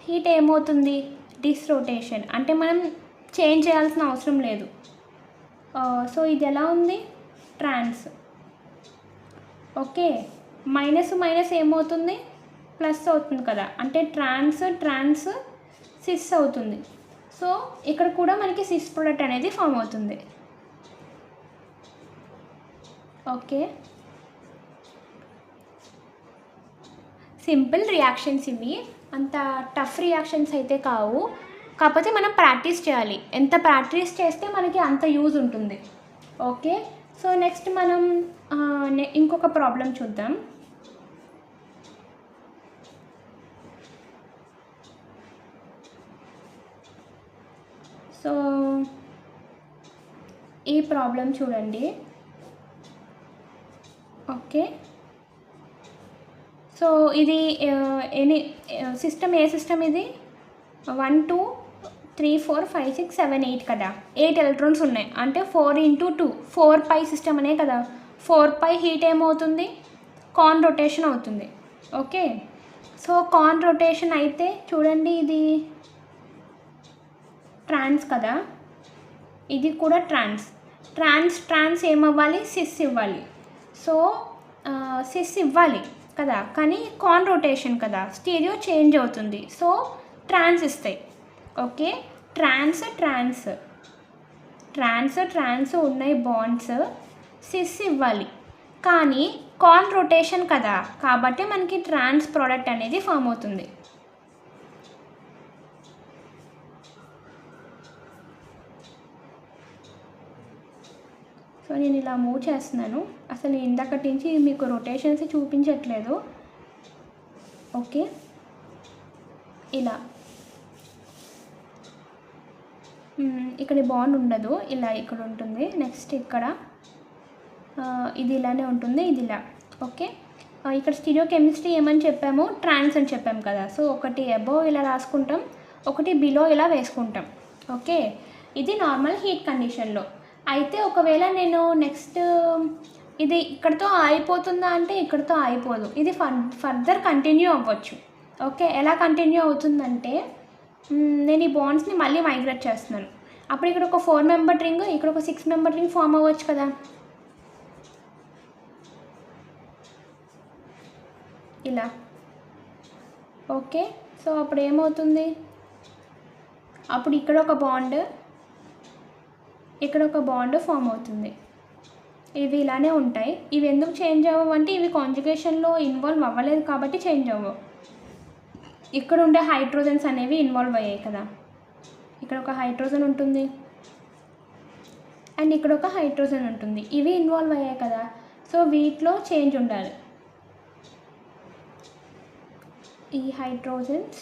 హీట్ ఏమవుతుంది, డిస్రొటేషన్, అంటే మనం చేంజ్ చేయాల్సిన అవసరం లేదు. సో ఇది ఎలా ఉంది, ట్రాన్స్. ఓకే, మైనస్ ఏమవుతుంది, ప్లస్ అవుతుంది కదా, అంటే ట్రాన్స్ సిస్ అవుతుంది. సో ఇక్కడ కూడా మనకి సిస్ ప్రొడక్ట్ అనేది ఫామ్ అవుతుంది. ఓకే, సింపుల్ రియాక్షన్స్ ఇవి, అంత టఫ్ రియాక్షన్స్ అయితే కావు. కాకపోతే మనం ప్రాక్టీస్ చేయాలి, ఎంత ప్రాక్టీస్ చేస్తే మనకి అంత యూజ్ ఉంటుంది. ఓకే, సో నెక్స్ట్ మనం ఇంకొక ప్రాబ్లం చూద్దాం. సో ఈ ప్రాబ్లం చూడండి. ఓకే, సో ఇది సిస్టమ్ ఏ సిస్టమ్ ఇది, 1 2 3 4 5 6 7 8 కదా. 8 ఎలక్ట్రాన్స్ ఉన్నాయి, అంటే 4 × 2 4 పై సిస్టమ్ అనే కదా. 4 పై హీట్ ఏమవుతుంది, కాన్ రొటేషన్ అవుతుంది. ఓకే, సో కాన్ రొటేషన్ అయితే చూడండి, ఇది ట్రాన్స్ కదా, ఇది కూడా ట్రాన్స్ ఏమవ్వాలి, సిస్ ఇవ్వాలి. సో సిస్ ఇవ్వాలి కదా, కానీ కాన్ రొటేషన్ కదా, స్టీరియో చేంజ్ అవుతుంది. సో ట్రాన్స్ ఇస్తాయి. ఓకే, ట్రాన్స్ ఉన్నాయి బాండ్స్, సిస్ ఇవ్వాలి. కానీ కాన్ రొటేషన్ కదా, కాబట్టి మనకి ట్రాన్స్ ప్రోడక్ట్ అనేది ఫామ్ అవుతుంది. సో నేను ఇలా మూవ్ చేస్తున్నాను, అసలు ఇందాకటి నుంచి మీకు రొటేషన్స్ చూపించట్లేదు. ఓకే, ఇలా ఇక్కడ బాండ్ ఉండదు, ఇలా ఇక్కడ ఉంటుంది. నెక్స్ట్ ఇక్కడ ఇది ఇలానే ఉంటుంది, ఇది ఇలా. ఓకే, ఇక్కడ స్టీరియోకెమిస్ట్రీ ఏమని చెప్పాము, ట్రాన్స్ అని చెప్పాము కదా. సో ఒకటి అబోవ్ ఇలా రాసుకుంటాం, ఒకటి బిలో ఇలా వేసుకుంటాం. ఓకే, ఇది నార్మల్ హీట్ కండిషన్లో. అయితే ఒకవేళ నేను నెక్స్ట్ ఇది ఇక్కడితో ఆగిపోతుందా అంటే ఇక్కడితో ఆగిపోదు, ఇది ఫర్దర్ కంటిన్యూ అవ్వచ్చు. ఓకే, ఎలా కంటిన్యూ అవుతుందంటే, నేను ఈ బాండ్స్ని మళ్ళీ మైగ్రేట్ చేస్తున్నాను. అప్పుడు ఇక్కడ ఒక 4 మెంబర్ రింగ్, ఇక్కడ ఒక 6 మెంబర్ రింగ్ ఫామ్ అవ్వచ్చు కదా. ఇలా. ఓకే, సో అప్పుడు ఏమవుతుంది, అప్పుడు ఇక్కడ ఒక బాండ్, ఇక్కడ ఒక బాండ్ ఫామ్ అవుతుంది. ఇవి ఇలానే ఉంటాయి. ఇవి ఎందుకు చేంజ్ అవ్వవు అంటే ఇవి కాంజుగేషన్లో ఇన్వాల్వ్ అవ్వలేదు కాబట్టి చేంజ్ అవ్వవు. ఇక్కడ ఉండే హైడ్రోజన్స్ అనేవి ఇన్వాల్వ్ అయ్యాయి కదా. ఇక్కడ ఒక హైడ్రోజన్ ఉంటుంది, అండ్ ఇక్కడ ఒక హైడ్రోజన్ ఉంటుంది. ఇవి ఇన్వాల్వ్ అయ్యాయి కదా, సో వీటిలో చేంజ్ ఉండాలి. ఈ హైడ్రోజన్స్,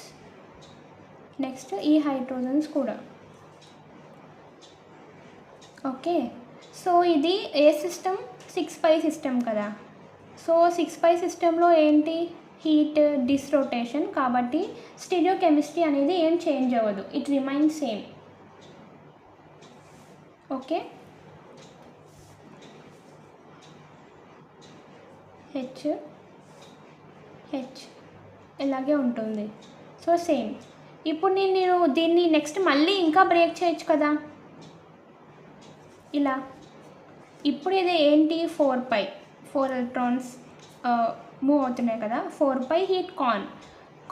నెక్స్ట్ ఈ హైడ్రోజన్స్ కూడా. ఓకే, సో ఇది ఏ సిస్టమ్, 6π సిస్టమ్ కదా. సో 6π సిస్టంలో ఏంటి, హీట్, డిస్రొటేషన్, కాబట్టి స్టీరియోకెమిస్ట్రీ అనేది ఏం చేంజ్ అవ్వదు, it remains same. Okay, H ఇలాగే ఉంటుంది. So same. ఇప్పుడు నేను దీన్ని నెక్స్ట్ మళ్ళీ ఇంకా బ్రేక్ చేయొచ్చు కదా ఇలా. ఇప్పుడు ఇది ఏంటి, 4π, 4 ఎలక్ట్రాన్స్ మూవ్ అవుతున్నాయి కదా. 4π హీట్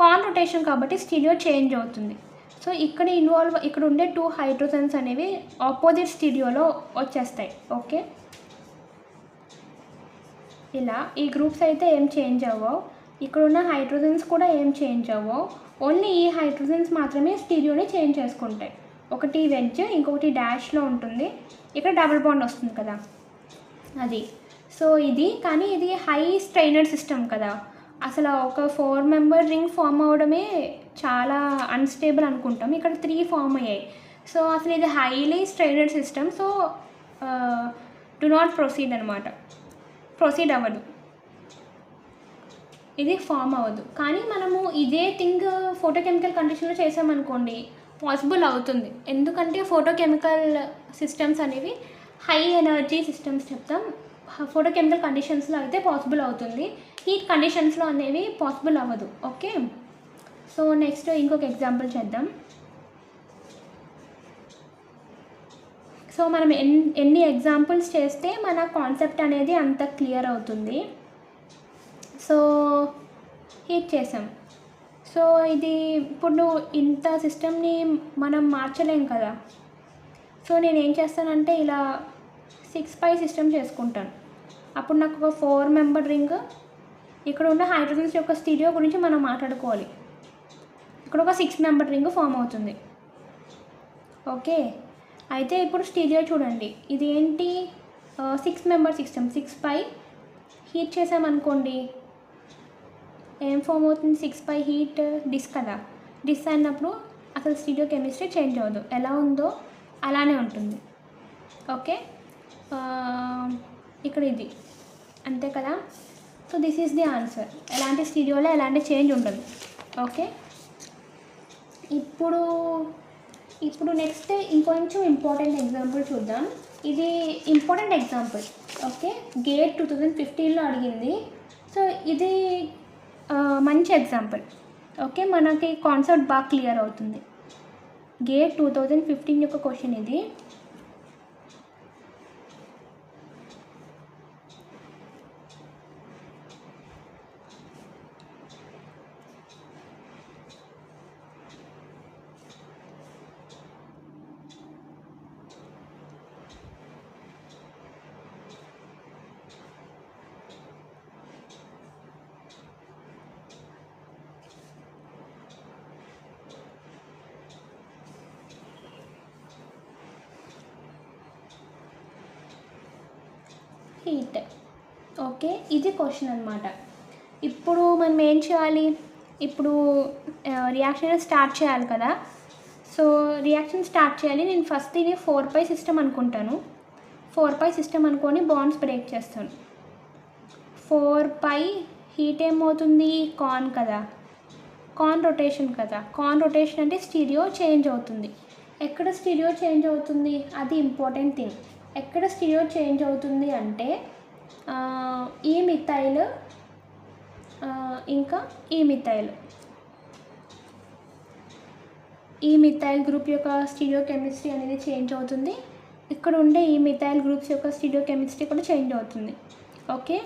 కాన్ రొటేషన్ కాబట్టి స్టీరియో చేంజ్ అవుతుంది. సో ఇక్కడ ఉండే 2 హైడ్రోజన్స్ అనేవి ఆపోజిట్ స్టీరియోలో వచ్చేస్తాయి. ఓకే, ఇలా ఈ గ్రూప్స్ అయితే ఏం చేంజ్ అవ్వవు, ఇక్కడ ఉన్న హైడ్రోజన్స్ కూడా ఏం చేంజ్ అవ్వవు. ఓన్లీ ఈ హైడ్రోజన్స్ మాత్రమే స్టీరియోని చేంజ్ చేసుకుంటాయి. ఒకటి వెజ్, ఇంకొకటి డాష్లో ఉంటుంది. ఇక్కడ డబుల్ బాండ్ వస్తుంది కదా అది. సో ఇది కానీ ఇది హై స్ట్రైనర్ సిస్టమ్ కదా. అసలు ఒక 4 మెంబర్ రింగ్ ఫామ్ అవడమే చాలా అన్స్టేబుల్ అనుకుంటాం. ఇక్కడ 3 ఫామ్ అయ్యాయి. సో అసలు ఇది highly strainer system. So do not proceed అనమాట, ప్రొసీడ్ అవ్వదు, ఇది ఫామ్ అవ్వదు. కానీ మనము ఇదే థింగ్ ఫోటోకెమికల్ కండిషన్లో చేసామనుకోండి పాసిబుల్ అవుతుంది. ఎందుకంటే ఫోటోకెమికల్ సిస్టమ్స్ అనేవి హై ఎనర్జీ సిస్టమ్స్ చెప్తాం. ఫోటోకెమికల్ కండిషన్స్లో అయితే పాసిబుల్ అవుతుంది, హీట్ కండిషన్స్లో అనేవి పాసిబుల్ అవ్వదు. ఓకే, సో నెక్స్ట్ ఇంకొక ఎగ్జాంపుల్ చేద్దాం. సో మనం ఎన్ని ఎగ్జాంపుల్స్ చేస్తే మన కాన్సెప్ట్ అనేది అంత క్లియర్ అవుతుంది. సో హీట్ చేసాం. సో ఇది ఇప్పుడు ఇంత సిస్టమ్ని మనం మార్చలేం కదా. సో నేను ఏం చేస్తానంటే ఇలా 6π సిస్టమ్ చేసుకుంటాను. అప్పుడు నాకు ఒక 4 మెంబర్ రింగ్, ఇక్కడ ఉన్న హైడ్రోజన్స్ యొక్క స్టీరియో గురించి మనం మాట్లాడుకోవాలి. ఇక్కడ ఒక 6 మెంబర్ రింగ్ ఫామ్ అవుతుంది. ఓకే, అయితే ఇప్పుడు స్టీరియో చూడండి, ఇది ఏంటి, 6 మెంబర్ సిస్టమ్. 6π హీట్ చేసామనుకోండి ఏం ఫామ్ అవుతుంది, 6π హీట్ డిస్ కదా. డిస్ అన్నప్పుడు అసలు స్టీరియో కెమిస్ట్రీ చేంజ్ అవ్వదు, ఎలా ఉందో అలానే ఉంటుంది. ఓకే, ఇక్కడ ఇది అంతే కదా. So this is the answer. ఎలాంటి స్టీరియోలో ఎలాంటి చేంజ్ ఉండదు. ఓకే, ఇప్పుడు నెక్స్ట్ ఇంకొంచెం ఇంపార్టెంట్ ఎగ్జాంపుల్ చూద్దాం. ఇది ఇంపార్టెంట్ ఎగ్జాంపుల్. ఓకే, గేట్ 2015లో అడిగింది. సో ఇది మంచి ఎగ్జాంపుల్. ఓకే, మనకి కాన్సెప్ట్ బాగా క్లియర్ అవుతుంది. గేట్ 2015 యొక్క క్వశ్చన్ ఇది. హీట్. ఓకే, ఇది క్వశ్చన్ అనమాట. ఇప్పుడు మనం ఏం చేయాలి, ఇప్పుడు రియాక్షన్ స్టార్ట్ చేయాలి కదా. సో రియాక్షన్ స్టార్ట్ చేయాలి. నేను ఫస్ట్ ఇది 4π సిస్టమ్ అనుకుంటాను. 4π సిస్టమ్ అనుకొని బాండ్స్ బ్రేక్ చేస్తాను. 4π హీట్ ఏమవుతుంది, కాన్ కదా, కాన్ రొటేషన్ కదా. కాన్ రొటేషన్ అంటే స్టీరియో చేంజ్ అవుతుంది. ఎక్కడ స్టీరియో చేంజ్ అవుతుంది, అది ఇంపార్టెంట్ థింగ్. ఎక్కడ స్టీరియో చేంజ్ అవుతుంది అంటే ఈ మిథైల్ ఇంకా ఈ మిథైల్ గ్రూప్ యొక్క స్టీరియో కెమిస్ట్రీ అనేది చేంజ్ అవుతుంది. ఇక్కడ ఉండే ఈ మిథైల్ గ్రూప్స్ యొక్క స్టీరియో కెమిస్ట్రీ కూడా చేంజ్ అవుతుంది. ఓకే,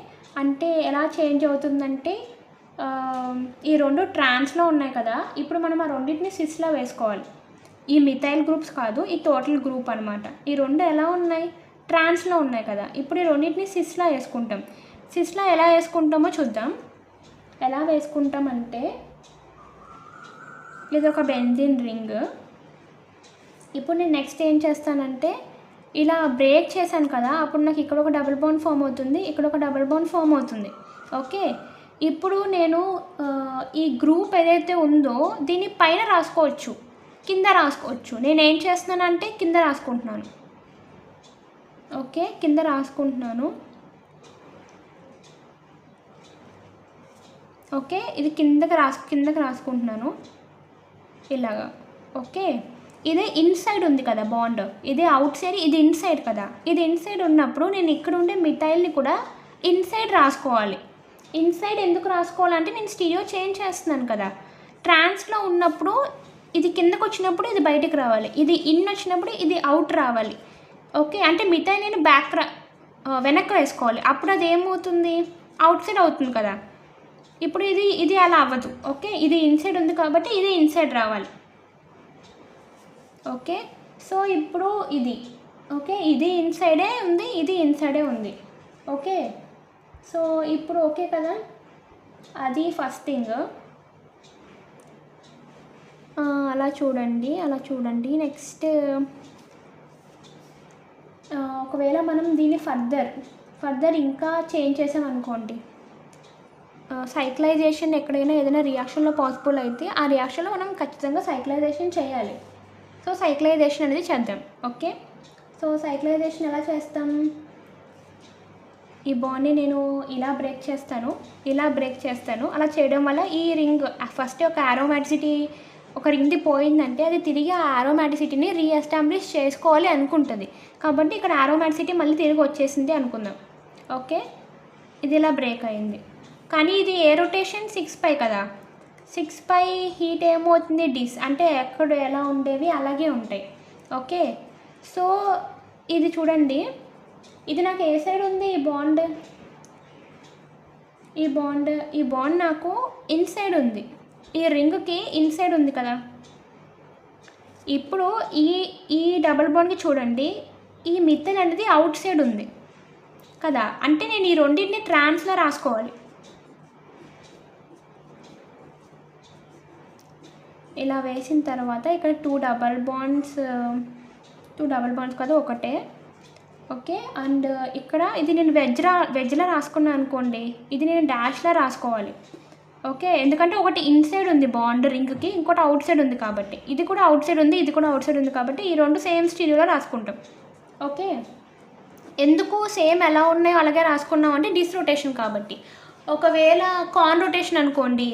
అంటే ఎలా చేంజ్ అవుతుందంటే ఈ రెండు ట్రాన్స్లో ఉన్నాయి కదా. ఇప్పుడు మనం ఆ రెండింటిని సిస్లో వేసుకోవాలి. ఈ మిథైల్ గ్రూప్స్ కాదు, ఈ టోటల్ గ్రూప్ అనమాట. ఈ రెండు ఎలా ఉన్నాయి, ట్రాన్స్లో ఉన్నాయి కదా. ఇప్పుడు ఈ రెండింటిని సిస్లా వేసుకుంటాం. సిస్లా ఎలా వేసుకుంటామో చూద్దాం. ఎలా వేసుకుంటామంటే ఇది ఒక బెంజీన్ రింగ్. ఇప్పుడు నేను నెక్స్ట్ ఏం చేస్తానంటే ఇలా బ్రేక్ చేశాను కదా, అప్పుడు నాకు ఇక్కడ ఒక డబుల్ బాండ్ ఫామ్ అవుతుంది, ఇక్కడ ఒక డబుల్ బాండ్ ఫామ్ అవుతుంది. ఓకే, ఇప్పుడు నేను ఈ గ్రూప్ ఏదైతే ఉందో దీన్ని పైన రాసుకోవచ్చు, కింద రాసుకోవచ్చు. నేను ఏం చేస్తున్నానంటే కింద రాసుకుంటున్నాను. ఓకే, కింద రాసుకుంటున్నాను. ఓకే, ఇది కిందకి రాసుకుంటున్నాను ఇలాగా. ఓకే, ఇది ఇన్సైడ్ ఉంది కదా బాండ్, ఇది అవుట్ సైడ్, ఇది ఇన్సైడ్ కదా. ఇది ఇన్సైడ్ ఉన్నప్పుడు నేను ఇక్కడ ఉండే మిథైల్ని కూడా ఇన్సైడ్ రాసుకోవాలి. ఇన్సైడ్ ఎందుకు రాసుకోవాలంటే నేను స్టీరియో చేంజ్ చేస్తున్నాను కదా. ట్రాన్స్లో ఉన్నప్పుడు ఇది కిందకు వచ్చినప్పుడు ఇది బయటికి రావాలి, ఇది ఇన్ వచ్చినప్పుడు ఇది అవుట్ రావాలి. ఓకే, అంటే మిథైల్ నేను వెనక్కి వేసుకోవాలి, అప్పుడు అది ఏమవుతుంది, అవుట్ సైడ్ అవుతుంది కదా. ఇప్పుడు ఇది అలా అవ్వదు. ఓకే, ఇది ఇన్సైడ్ ఉంది కాబట్టి ఇది ఇన్సైడ్ రావాలి. ఓకే, సో ఇప్పుడు ఇది ఓకే, ఇది ఇన్సైడే ఉంది, ఇది ఇన్సైడే ఉంది. ఓకే, సో ఇప్పుడు ఓకే కదా, అది ఫస్ట్ థింగ్. అలా చూడండి. నెక్స్ట్ ఒకవేళ మనం దీన్ని ఫర్దర్ ఇంకా చేంజ్ చేసామనుకోండి, సైక్లైజేషన్ ఎక్కడైనా ఏదైనా రియాక్షన్లో పాసిబుల్ అయితే ఆ రియాక్షన్లో మనం ఖచ్చితంగా సైక్లైజేషన్ చేయాలి. సో సైక్లైజేషన్ అనేది చేద్దాం. ఓకే, సో సైక్లైజేషన్ ఎలా చేస్తాం, ఈ బాండ్ని నేను ఇలా బ్రేక్ చేస్తాను. అలా చేయడం వల్ల ఈ రింగ్ ఫస్ట్ ఒక ఆరోమాటిసిటీ, ఒక రింగ్ది పోయిందంటే అది తిరిగి ఆ ఆరోమాటిసిటీని రీఎస్టాబ్లిష్ చేసుకోవాలి అనుకుంటుంది. కాబట్టి ఇక్కడ ఆరోమాటిసిటీ మళ్ళీ తిరిగి వచ్చేసింది అనుకుందాం. ఓకే, ఇది ఇలా బ్రేక్ అయింది, కానీ ఇది ఏ రొటేషన్ 6π కదా. 6π హీట్ ఏమవుతుంది, డిస్ అంటే ఎక్కడ ఎలా ఉండేవి అలాగే ఉంటాయి. ఓకే, సో ఇది చూడండి, ఇది నాకు ఏ సైడ్ ఉంది, ఈ బాండ్ నాకు ఇన్సైడ్ ఉంది, ఈ రింగ్కి ఇన్సైడ్ ఉంది కదా. ఇప్పుడు ఈ డబుల్ బాండ్కి చూడండి, ఈ మిథైల్ అనేది అవుట్ సైడ్ ఉంది కదా, అంటే నేను ఈ రెండింటిని ట్రాన్స్లో రాసుకోవాలి. ఇలా వేసిన తర్వాత ఇక్కడ టూ డబల్ బాండ్స్ కదా, ఒకటే. ఓకే, అండ్ ఇక్కడ ఇది నేను వెజ్లా రాసుకున్నాను అనుకోండి, ఇది నేను డాష్లా రాసుకోవాలి. ఓకే, ఎందుకంటే ఒకటి ఇన్సైడ్ ఉంది బాండ్ రింగ్కి, ఇంకోటి అవుట్ సైడ్ ఉంది కాబట్టి, ఇది కూడా అవుట్ సైడ్ ఉంది కాబట్టి ఈ రెండు సేమ్ స్టీరియోలో రాసుకుంటాం. ఓకే, ఎందుకు సేమ్ ఎలా ఉన్నాయో అలాగే రాసుకున్నాం అంటే డిస్రొటేషన్ కాబట్టి. ఒకవేళ కాన్ రొటేషన్ అనుకోండి,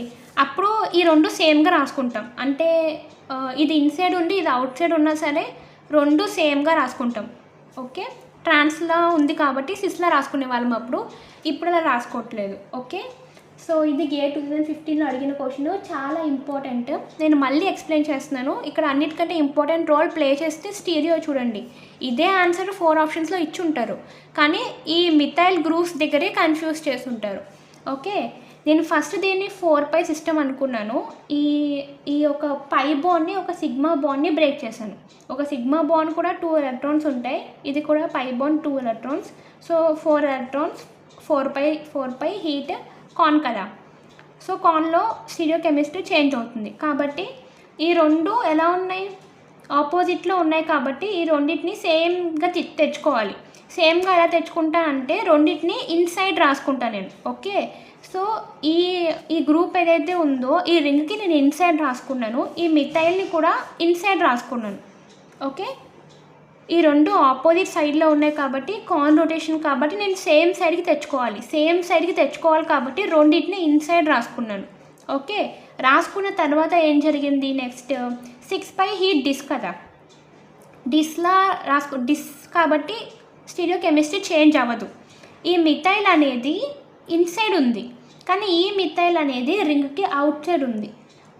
అప్పుడు ఈ రెండు సేమ్గా రాసుకుంటాం, అంటే ఇది ఇన్సైడ్ ఉండి ఇది అవుట్ సైడ్ ఉన్నా సరే రెండు సేమ్గా రాసుకుంటాం. ఓకే, ట్రాన్స్లా ఉంది కాబట్టి సిస్లా రాసుకునే వాళ్ళం అప్పుడు, ఇప్పుడు అలా రాసుకోవట్లేదు. ఓకే, సో ఇది గేట్ 2015లో అడిగిన క్వశ్చన్, చాలా ఇంపార్టెంట్. నేను మళ్ళీ ఎక్స్ప్లెయిన్ చేస్తున్నాను. ఇక్కడ అన్నిటికంటే ఇంపార్టెంట్ రోల్ ప్లే చేస్తే స్టీరియో చూడండి, ఇదే ఆన్సర్ 4 ఆప్షన్స్లో ఇచ్చి ఉంటారు, కానీ ఈ మిథైల్ గ్రూప్స్ దగ్గరే కన్ఫ్యూజ్ చేస్తుంటారు. ఓకే, నేను ఫస్ట్ దీన్ని 4π సిస్టమ్ అనుకున్నాను. ఈ ఒక పై బాండ్ని ఒక సిగ్మా బాండ్ని బ్రేక్ చేశాను. ఒక సిగ్మా బాండ్ కూడా 2 ఎలక్ట్రాన్స్ ఉంటాయి, ఇది కూడా pi bond 2 electrons. So 4 electrons, 4π heat con కదా. సో కాన్లో స్టీరియో కెమిస్ట్రీ చేంజ్ అవుతుంది కాబట్టి ఈ రెండు ఎలా ఉన్నాయి, ఆపోజిట్లో ఉన్నాయి కాబట్టి ఈ రెండింటిని సేమ్గా తెచ్చుకోవాలి. సేమ్గా ఎలా తెచ్చుకుంటానంటే రెండింటిని ఇన్సైడ్ రాసుకుంటాను నేను. ఓకే, సో ఈ గ్రూప్ ఏదైతే ఉందో ఈ రింగ్కి నేను ఇన్సైడ్ రాసుకున్నాను, ఈ మిథైల్ని కూడా ఇన్సైడ్ రాసుకున్నాను. ఓకే, ఈ రెండు ఆపోజిట్ సైడ్లో ఉన్నాయి కాబట్టి కాన్ రొటేషన్ కాబట్టి నేను సేమ్ సైడ్కి తెచ్చుకోవాలి కాబట్టి రెండింటిని ఇన్సైడ్ రాసుకున్నాను. ఓకే, రాసుకున్న తర్వాత ఏం జరిగింది, నెక్స్ట్ 6π హీట్ డిస్ కదా, డిస్ కాబట్టి స్టీరియో కెమిస్ట్రీ చేంజ్ అవ్వదు. ఈ మిథైల్ అనేది ఇన్సైడ్ ఉంది, కానీ ఈ మిథైల్ అనేది రింగ్కి అవుట్ సైడ్ ఉంది.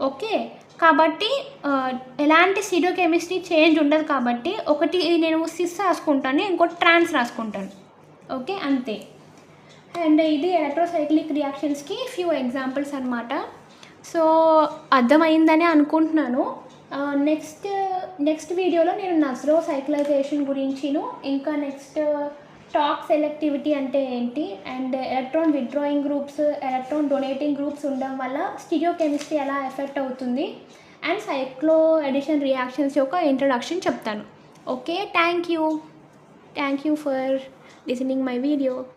ఓకే, కాబట్టి ఎలాంటి స్టీరియో కెమిస్ట్రీ చేంజ్ ఉండదు కాబట్టి ఒకటి నేను సిస్ రాసుకుంటాను, ఇంకోటి ట్రాన్స్ రాసుకుంటాను. ఓకే, అంతే. అండ్ ఇది ఎలక్ట్రోసైక్లిక్ రియాక్షన్స్కి ఫ్యూ ఎగ్జాంపుల్స్ అనమాట. సో అర్థమైందని అనుకుంటున్నాను. నెక్స్ట్ వీడియోలో నేను నజ్రో సైక్లైజేషన్ గురించిను, ఇంకా నెక్స్ట్ టాక్ సెలెక్టివిటీ అంటే ఏంటి, and electron withdrawing groups, electron donating groups ఉండడం వల్ల స్టీరియో కెమిస్ట్రీ ఎలా ఎఫెక్ట్ అవుతుంది, అండ్ సైక్లో ఎడిషన్ రియాక్షన్స్ యొక్క ఇంట్రడక్షన్ చెప్తాను. Okay, thank you. Thank you for listening my video.